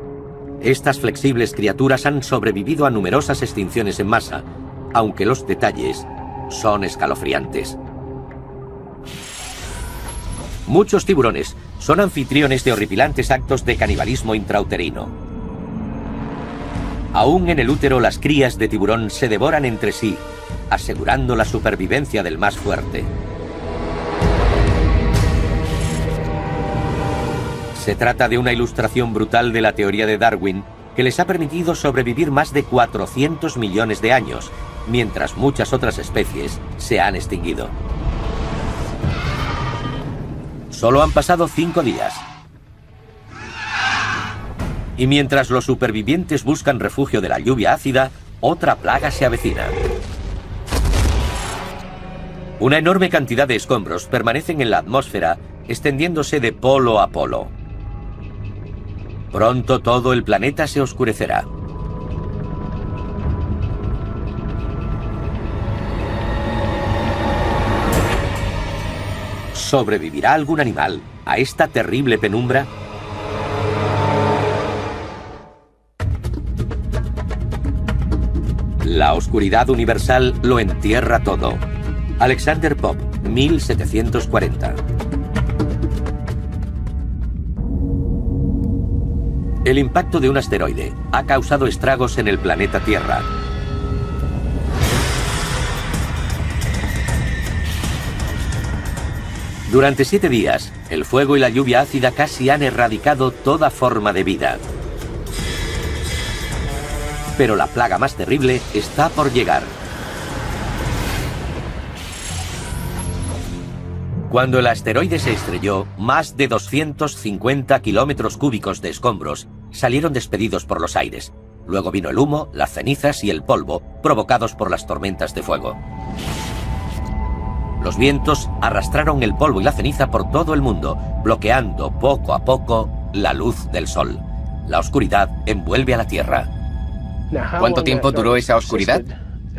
Estas flexibles criaturas han sobrevivido a numerosas extinciones en masa, aunque los detalles son escalofriantes. Muchos tiburones son anfitriones de horripilantes actos de canibalismo intrauterino. Aún en el útero, las crías de tiburón se devoran entre sí, asegurando la supervivencia del más fuerte. Se trata de una ilustración brutal de la teoría de Darwin que les ha permitido sobrevivir más de 400 millones de años, mientras muchas otras especies se han extinguido. Solo han pasado 5 días. Y mientras los supervivientes buscan refugio de la lluvia ácida, otra plaga se avecina. Una enorme cantidad de escombros permanecen en la atmósfera, extendiéndose de polo a polo. Pronto todo el planeta se oscurecerá. ¿Sobrevivirá algún animal a esta terrible penumbra? La oscuridad universal lo entierra todo. Alexander Pope, 1740. El impacto de un asteroide ha causado estragos en el planeta Tierra. Durante 7 días, el fuego y la lluvia ácida casi han erradicado toda forma de vida. Pero la plaga más terrible está por llegar. Cuando el asteroide se estrelló, más de 250 kilómetros cúbicos de escombros salieron despedidos por los aires. Luego vino el humo, las cenizas y el polvo provocados por las tormentas de fuego. Los vientos arrastraron el polvo y la ceniza por todo el mundo, bloqueando poco a poco la luz del sol. La oscuridad envuelve a la Tierra. ¿Cuánto tiempo duró esa oscuridad?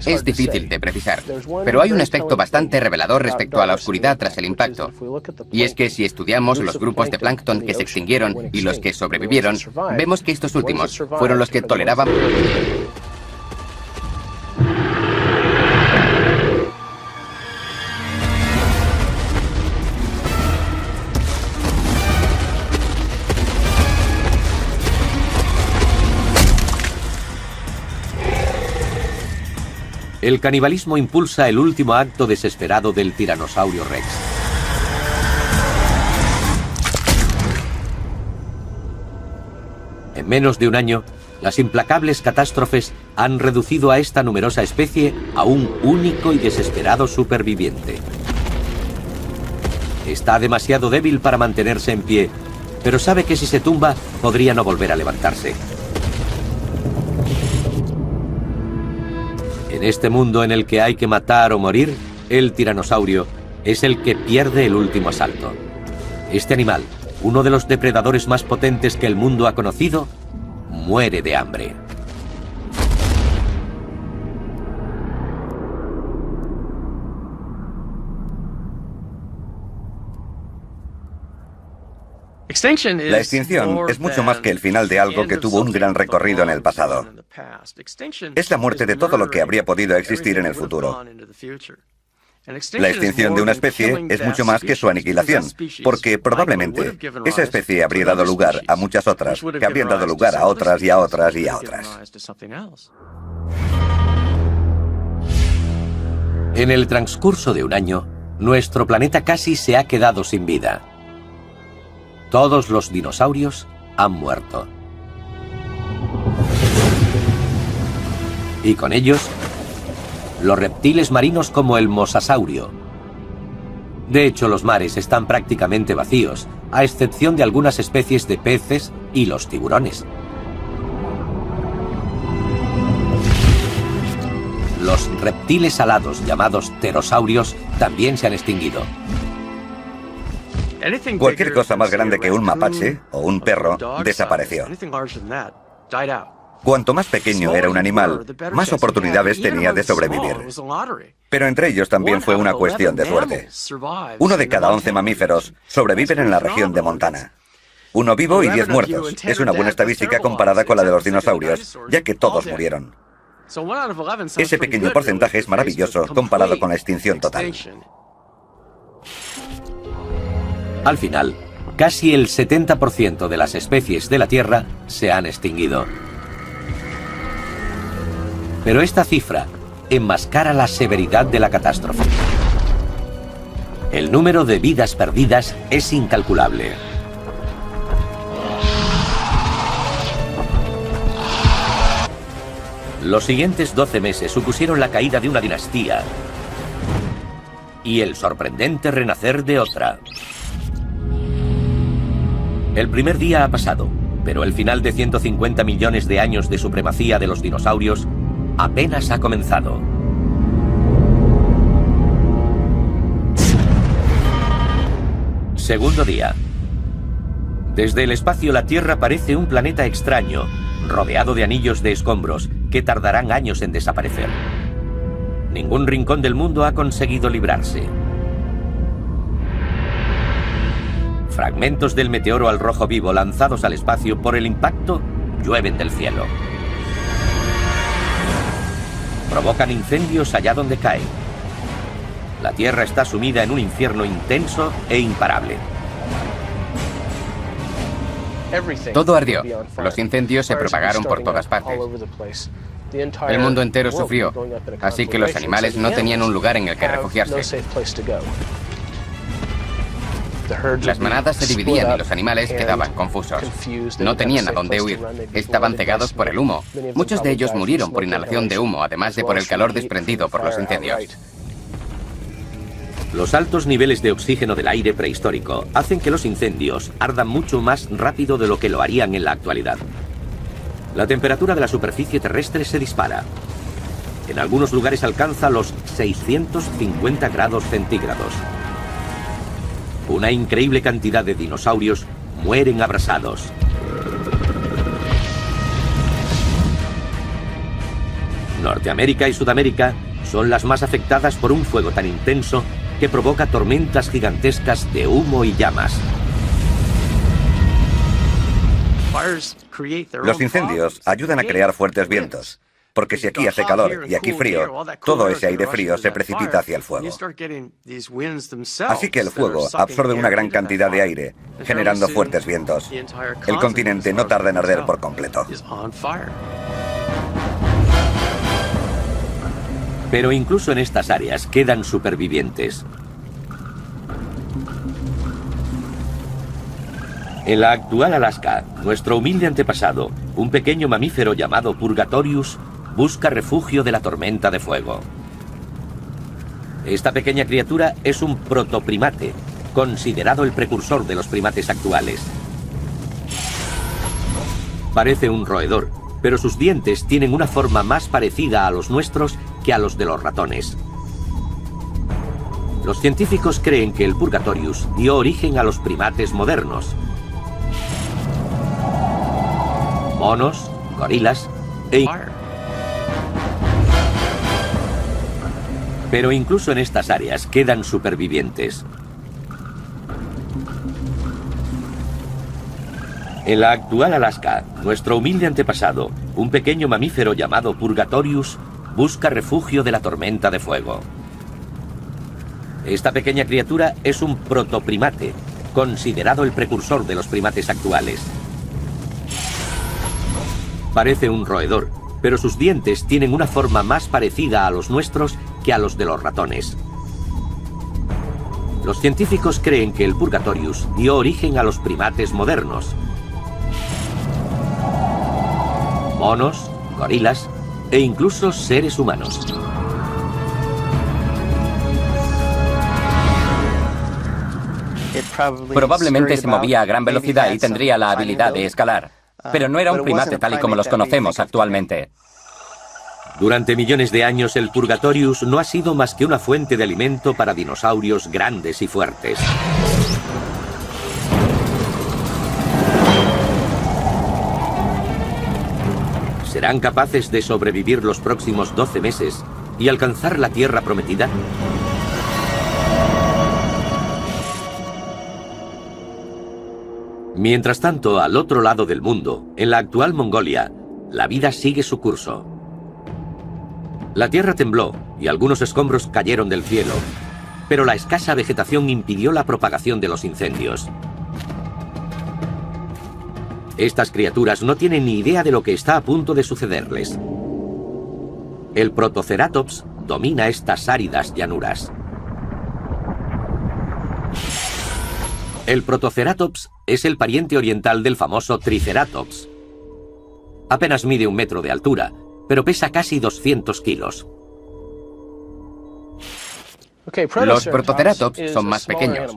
Es difícil de precisar, pero hay un aspecto bastante revelador respecto a la oscuridad tras el impacto. Y es que si estudiamos los grupos de plancton que se extinguieron y los que sobrevivieron, vemos que estos últimos fueron los que toleraban... El canibalismo impulsa el último acto desesperado del Tiranosaurio Rex. En menos de un año, las implacables catástrofes han reducido a esta numerosa especie a un único y desesperado superviviente. Está demasiado débil para mantenerse en pie, pero sabe que si se tumba, podría no volver a levantarse. En este mundo en el que hay que matar o morir, el tiranosaurio es el que pierde el último asalto. Este animal, uno de los depredadores más potentes que el mundo ha conocido, muere de hambre. La extinción es mucho más que el final de algo que tuvo un gran recorrido en el pasado. Es la muerte de todo lo que habría podido existir en el futuro. La extinción de una especie es mucho más que su aniquilación, porque probablemente esa especie habría dado lugar a muchas otras, que habrían dado lugar a otras y a otras y a otras. En el transcurso de un año, nuestro planeta casi se ha quedado sin vida. Todos los dinosaurios han muerto. Y con ellos, los reptiles marinos como el mosasaurio. De hecho, los mares están prácticamente vacíos, a excepción de algunas especies de peces y los tiburones. Los reptiles alados llamados pterosaurios también se han extinguido. Cualquier cosa más grande que un mapache o un perro desapareció. Cuanto más pequeño era un animal, más oportunidades tenía de sobrevivir. Pero entre ellos también fue una cuestión de suerte. 1 de cada 11 mamíferos sobreviven en la región de Montana. 1 vivo y 10 muertos. Es una buena estadística comparada con la de los dinosaurios, ya que todos murieron. Ese pequeño porcentaje es maravilloso comparado con la extinción total. Al final, casi el 70% de las especies de la Tierra se han extinguido. Pero esta cifra enmascara la severidad de la catástrofe. El número de vidas perdidas es incalculable. Los siguientes 12 meses supusieron la caída de una dinastía y el sorprendente renacer de otra. El primer día ha pasado, pero el final de 150 millones de años de supremacía de los dinosaurios apenas ha comenzado. Segundo día. Desde el espacio la Tierra parece un planeta extraño, rodeado de anillos de escombros que tardarán años en desaparecer. Ningún rincón del mundo ha conseguido librarse. Fragmentos del meteoro al rojo vivo lanzados al espacio por el impacto llueven del cielo. Provocan incendios allá donde caen. La Tierra está sumida en un infierno intenso e imparable. Todo ardió. Los incendios se propagaron por todas partes. El mundo entero sufrió, así que los animales no tenían un lugar en el que refugiarse. Las manadas se dividían y los animales quedaban confusos. No tenían a dónde huir. Estaban cegados por el humo. Muchos de ellos murieron por inhalación de humo, además de por el calor desprendido por los incendios. Los altos niveles de oxígeno del aire prehistórico hacen que los incendios ardan mucho más rápido de lo que lo harían en la actualidad. La temperatura de la superficie terrestre se dispara. En algunos lugares alcanza los 650 grados centígrados. Una increíble cantidad de dinosaurios mueren abrasados. Norteamérica y Sudamérica son las más afectadas por un fuego tan intenso que provoca tormentas gigantescas de humo y llamas. Los incendios ayudan a crear fuertes vientos, porque si aquí hace calor y aquí frío, todo ese aire frío se precipita hacia el fuego. Así que el fuego absorbe una gran cantidad de aire, generando fuertes vientos. El continente no tarda en arder por completo. Pero incluso en estas áreas quedan supervivientes. En la actual Alaska, nuestro humilde antepasado, un pequeño mamífero llamado Purgatorius, busca refugio de la tormenta de fuego. Esta pequeña criatura es un protoprimate, considerado el precursor de los primates actuales. Parece un roedor, pero sus dientes tienen una forma más parecida a los nuestros que a los de los ratones. Los científicos creen que el Purgatorius dio origen a los primates modernos. Monos, gorilas Pero incluso en estas áreas quedan supervivientes. En la actual Alaska, nuestro humilde antepasado, un pequeño mamífero llamado Purgatorius, busca refugio de la tormenta de fuego. Esta pequeña criatura es un protoprimate, considerado el precursor de los primates actuales. Parece un roedor, pero sus dientes tienen una forma más parecida a los nuestros que a los de los ratones. Los científicos creen que el Purgatorius dio origen a los primates modernos. Monos, gorilas e incluso seres humanos. Probablemente se movía a gran velocidad y tendría la habilidad de escalar, pero no era un primate tal y como los conocemos actualmente. Durante millones de años el Purgatorius no ha sido más que una fuente de alimento para dinosaurios grandes y fuertes. ¿Serán capaces de sobrevivir los próximos 12 meses y alcanzar la Tierra prometida? Mientras tanto, al otro lado del mundo, en la actual Mongolia, la vida sigue su curso. La tierra tembló y algunos escombros cayeron del cielo, pero la escasa vegetación impidió la propagación de los incendios. Estas criaturas no tienen ni idea de lo que está a punto de sucederles. El Protoceratops domina estas áridas llanuras. El Protoceratops es el pariente oriental del famoso Triceratops. Apenas mide 1 metro de altura pero pesa casi 200 kilos. Los protoceratops son más pequeños.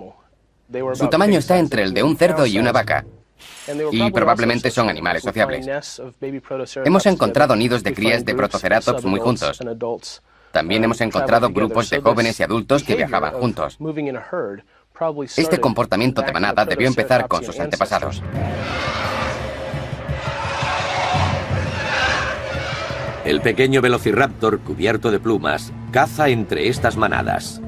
Su tamaño está entre el de un cerdo y una vaca. Y probablemente son animales sociables. Hemos encontrado nidos de crías de protoceratops muy juntos. También hemos encontrado grupos de jóvenes y adultos que viajaban juntos. Este comportamiento de manada debió empezar con sus antepasados. El pequeño velociraptor, cubierto de plumas, caza entre estas manadas.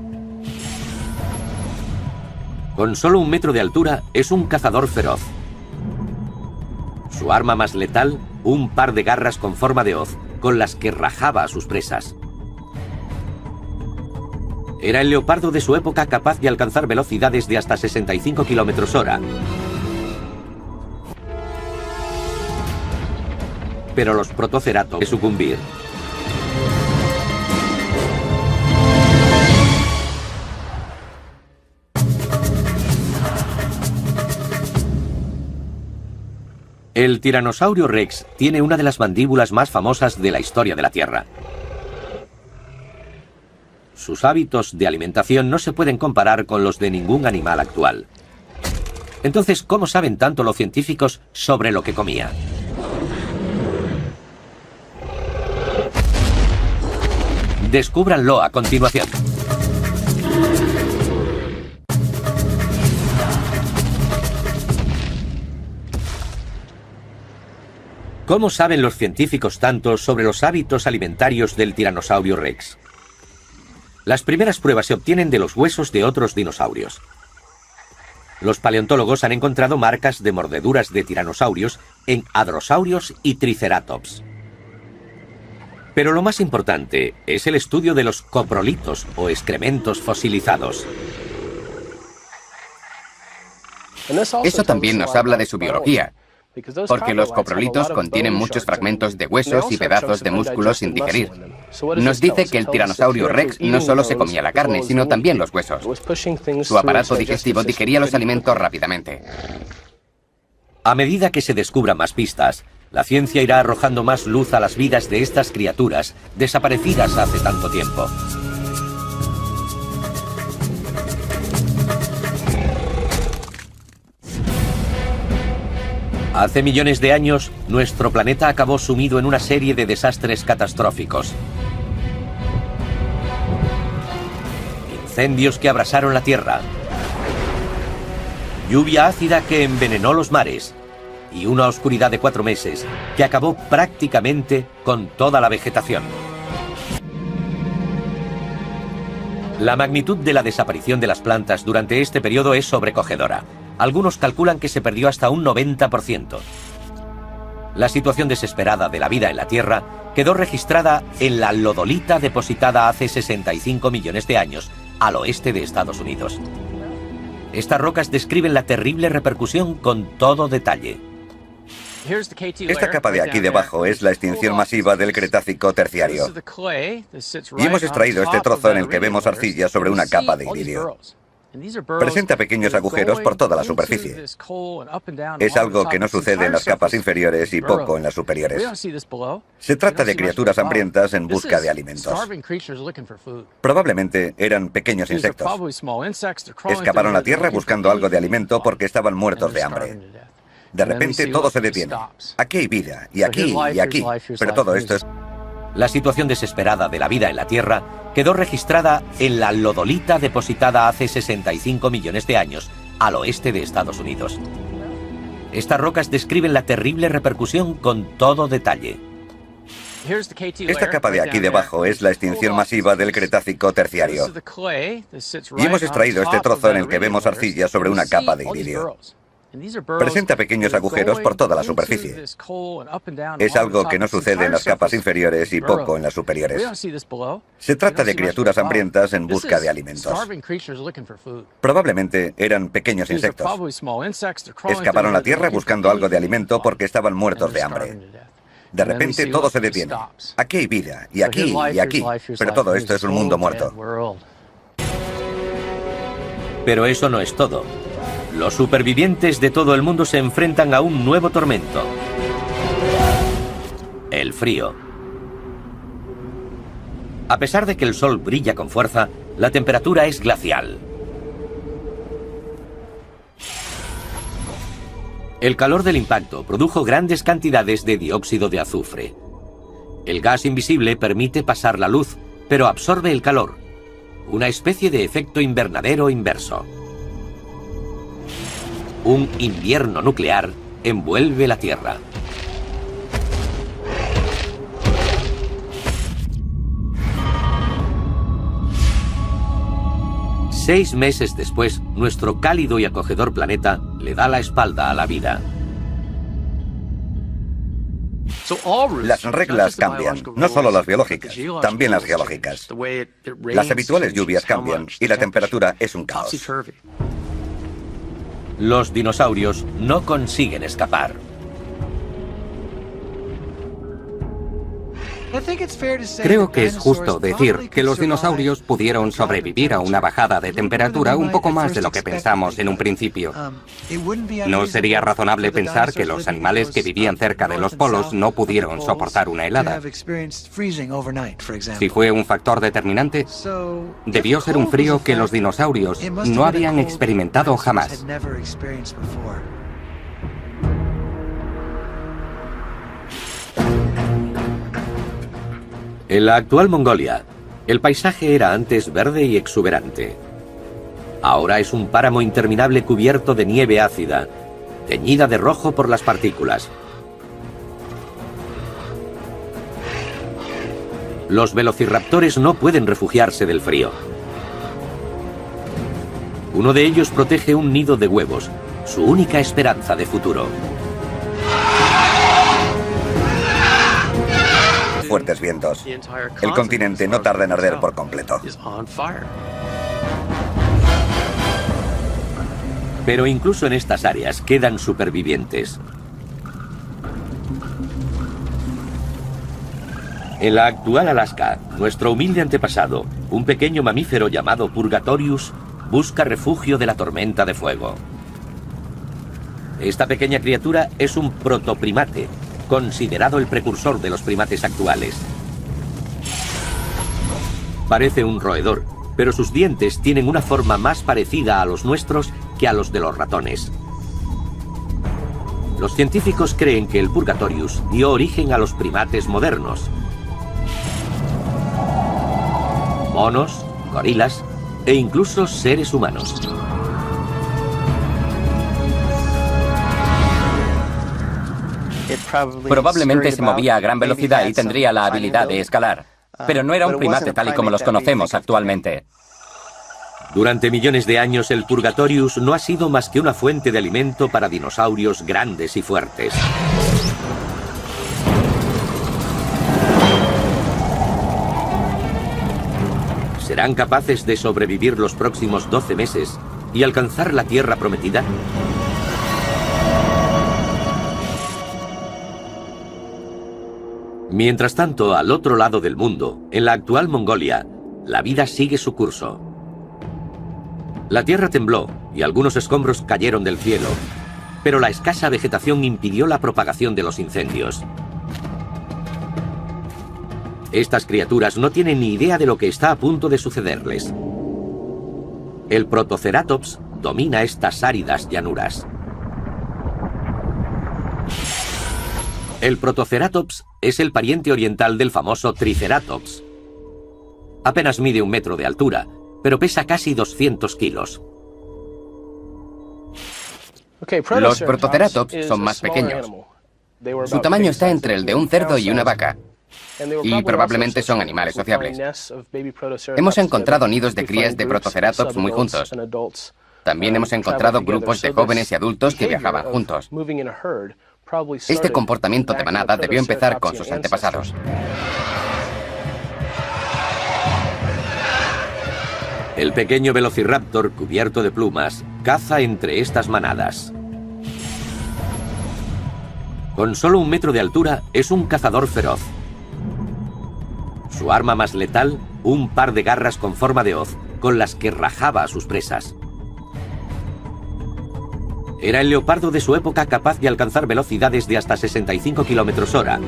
Con solo 1 metro de altura, es un cazador feroz. Su arma más letal, un par de garras con forma de hoz, con las que rajaba a sus presas. Era el leopardo de su época, capaz de alcanzar velocidades de hasta 65 km/h. Pero los protoceratops de sucumbir. El tiranosaurio Rex tiene una de las mandíbulas más famosas de la historia de la Tierra. Sus hábitos de alimentación no se pueden comparar con los de ningún animal actual. Entonces, ¿cómo saben tanto los científicos sobre lo que comía? Descúbranlo a continuación. ¿Cómo saben los científicos tanto sobre los hábitos alimentarios del tiranosaurio Rex? Las primeras pruebas se obtienen de los huesos de otros dinosaurios. Los paleontólogos han encontrado marcas de mordeduras de tiranosaurios en hadrosaurios y triceratops. Pero lo más importante es el estudio de los coprolitos o excrementos fosilizados. Eso también nos habla de su biología, porque los coprolitos contienen muchos fragmentos de huesos y pedazos de músculos sin digerir. Nos dice que el tiranosaurio Rex no solo se comía la carne, sino también los huesos. Su aparato digestivo digería los alimentos rápidamente. A medida que se descubran más pistas, la ciencia irá arrojando más luz a las vidas de estas criaturas desaparecidas hace tanto tiempo. Hace millones de años, nuestro planeta acabó sumido en una serie de desastres catastróficos. Incendios que abrasaron la Tierra, lluvia ácida que envenenó los mares y una oscuridad de 4 meses que acabó prácticamente con toda la vegetación. La magnitud de la desaparición de las plantas durante este periodo es sobrecogedora. Algunos calculan que se perdió hasta un 90%. La situación desesperada de la vida en la Tierra quedó registrada en la lodolita depositada hace 65 millones de años al oeste de Estados Unidos. Estas rocas describen la terrible repercusión con todo detalle. Esta capa de aquí debajo es la extinción masiva del Cretácico terciario. Y hemos extraído este trozo en el que vemos arcilla sobre una capa de iridio. Presenta pequeños agujeros por toda la superficie. Es algo que no sucede en las capas inferiores y poco en las superiores. Se trata de criaturas hambrientas en busca de alimentos. Probablemente eran pequeños insectos. Escaparon a tierra buscando algo de alimento porque estaban muertos de hambre. De repente todo se detiene. Aquí hay vida, y aquí, y aquí. Pero todo esto es... La situación desesperada de la vida en la Tierra quedó registrada en la lodolita depositada hace 65 millones de años al oeste de Estados Unidos. Estas rocas describen la terrible repercusión con todo detalle. Esta capa de aquí debajo es la extinción masiva del Cretácico terciario. Y hemos extraído este trozo en el que vemos arcilla sobre una capa de iridio. Presenta pequeños agujeros por toda la superficie. Es algo que no sucede en las capas inferiores y poco en las superiores. Se trata de criaturas hambrientas en busca de alimentos. Probablemente eran pequeños insectos. Escaparon a tierra buscando algo de alimento porque estaban muertos de hambre. De repente todo se detiene. Aquí hay vida, y aquí, y aquí. Pero todo esto es un mundo muerto. Pero eso no es todo. Los supervivientes de todo el mundo se enfrentan a un nuevo tormento: el frío. A pesar de que el sol brilla con fuerza, la temperatura es glacial. El calor del impacto produjo grandes cantidades de dióxido de azufre. El gas invisible permite pasar la luz, pero absorbe el calor. Una especie de efecto invernadero inverso. Un invierno nuclear envuelve la Tierra. Seis meses después, nuestro cálido y acogedor planeta le da la espalda a la vida. Las reglas cambian, no solo las biológicas, también las geológicas. Las habituales lluvias cambian y la temperatura es un caos. Los dinosaurios no consiguen escapar. Creo que es justo decir que los dinosaurios pudieron sobrevivir a una bajada de temperatura un poco más de lo que pensamos en un principio. No sería razonable pensar que los animales que vivían cerca de los polos no pudieron soportar una helada. Si fue un factor determinante, debió ser un frío que los dinosaurios no habían experimentado jamás. En la actual Mongolia, el paisaje era antes verde y exuberante. Ahora es un páramo interminable cubierto de nieve ácida, teñida de rojo por las partículas. Los velociraptores no pueden refugiarse del frío. Uno de ellos protege un nido de huevos, su única esperanza de futuro. Fuertes vientos. El continente no tarda en arder por completo. Pero incluso en estas áreas quedan supervivientes. En la actual Alaska, nuestro humilde antepasado, un pequeño mamífero llamado Purgatorius, busca refugio de la tormenta de fuego. Esta pequeña criatura es un protoprimate, considerado el precursor de los primates actuales. Parece un roedor, pero sus dientes tienen una forma más parecida a los nuestros que a los de los ratones. Los científicos creen que el Purgatorius dio origen a los primates modernos. Monos, gorilas e incluso seres humanos. Probablemente se movía a gran velocidad y tendría la habilidad de escalar. Pero no era un primate tal y como los conocemos actualmente. Durante millones de años, el Purgatorius no ha sido más que una fuente de alimento para dinosaurios grandes y fuertes. ¿Serán capaces de sobrevivir los próximos 12 meses y alcanzar la Tierra prometida? Mientras tanto, al otro lado del mundo, en la actual Mongolia, la vida sigue su curso. La tierra tembló y algunos escombros cayeron del cielo, pero la escasa vegetación impidió la propagación de los incendios. Estas criaturas no tienen ni idea de lo que está a punto de sucederles. El Protoceratops domina estas áridas llanuras. El Protoceratops es el pariente oriental del famoso Triceratops. Apenas mide 1 metro de altura, pero pesa casi 200 kilos. Los Protoceratops son más pequeños. Su tamaño está entre el de un cerdo y una vaca. Y probablemente son animales sociables. Hemos encontrado nidos de crías de Protoceratops muy juntos. También hemos encontrado grupos de jóvenes y adultos que viajaban juntos. Este comportamiento de manada debió empezar con sus antepasados. El pequeño velociraptor cubierto de plumas caza entre estas manadas. Con solo 1 metro de altura es un cazador feroz. Su arma más letal, un par de garras con forma de hoz, con las que rajaba a sus presas. Era el leopardo de su época capaz de alcanzar velocidades de hasta 65 km/h.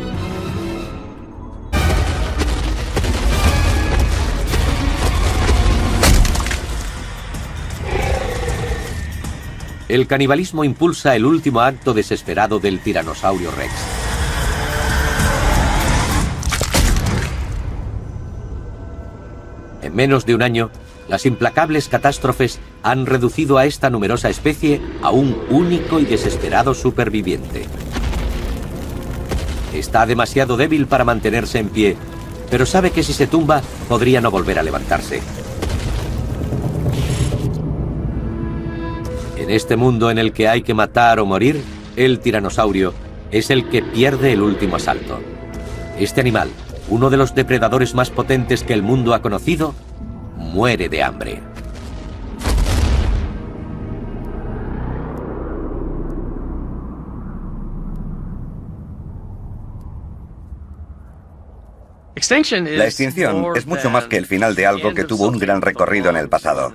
El canibalismo impulsa el último acto desesperado del tiranosaurio Rex. En menos de un año, las implacables catástrofes han reducido a esta numerosa especie a un único y desesperado superviviente. Está demasiado débil para mantenerse en pie, pero sabe que si se tumba, podría no volver a levantarse. En este mundo en el que hay que matar o morir, el tiranosaurio es el que pierde el último asalto. Este animal, uno de los depredadores más potentes que el mundo ha conocido, muere de hambre. La extinción es mucho más que el final de algo que tuvo un gran recorrido en el pasado.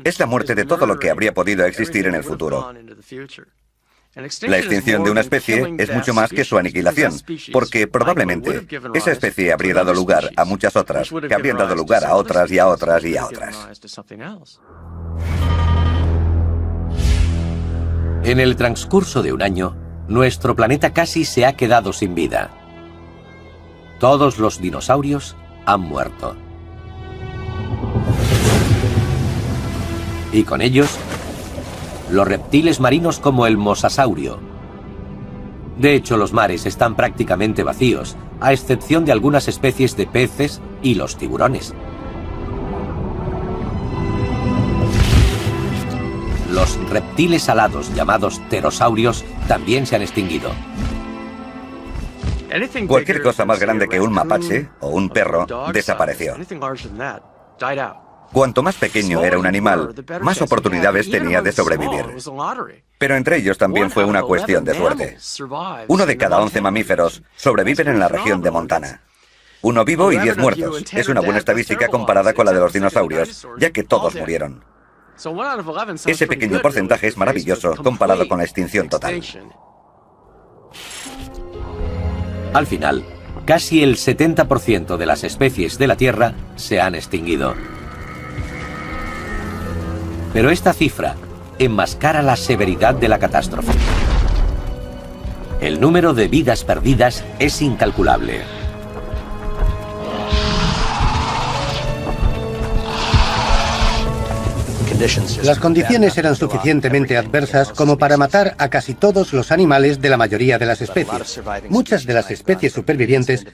Es la muerte de todo lo que habría podido existir en el futuro. La extinción de una especie es mucho más que su aniquilación, porque probablemente esa especie habría dado lugar a muchas otras, que habrían dado lugar a otras y a otras y a otras. En el transcurso de un año, nuestro planeta casi se ha quedado sin vida. Todos los dinosaurios han muerto. Y con ellos, los reptiles marinos como el mosasaurio. De hecho, los mares están prácticamente vacíos, a excepción de algunas especies de peces y los tiburones. Los reptiles alados llamados pterosaurios también se han extinguido. Cualquier cosa más grande que un mapache o un perro desapareció. Cuanto más pequeño era un animal, más oportunidades tenía de sobrevivir. Pero entre ellos también fue una cuestión de suerte. 1 de cada 11 mamíferos sobreviven en la región de Montana. 1 vivo y 10 muertos. Es una buena estadística comparada con la de los dinosaurios, ya que todos murieron. Ese pequeño porcentaje es maravilloso comparado con la extinción total. Al final, casi el 70% de las especies de la Tierra se han extinguido. Pero esta cifra enmascara la severidad de la catástrofe. El número de vidas perdidas es incalculable. Las condiciones eran suficientemente adversas como para matar a casi todos los animales de la mayoría de las especies. Muchas de las especies supervivientes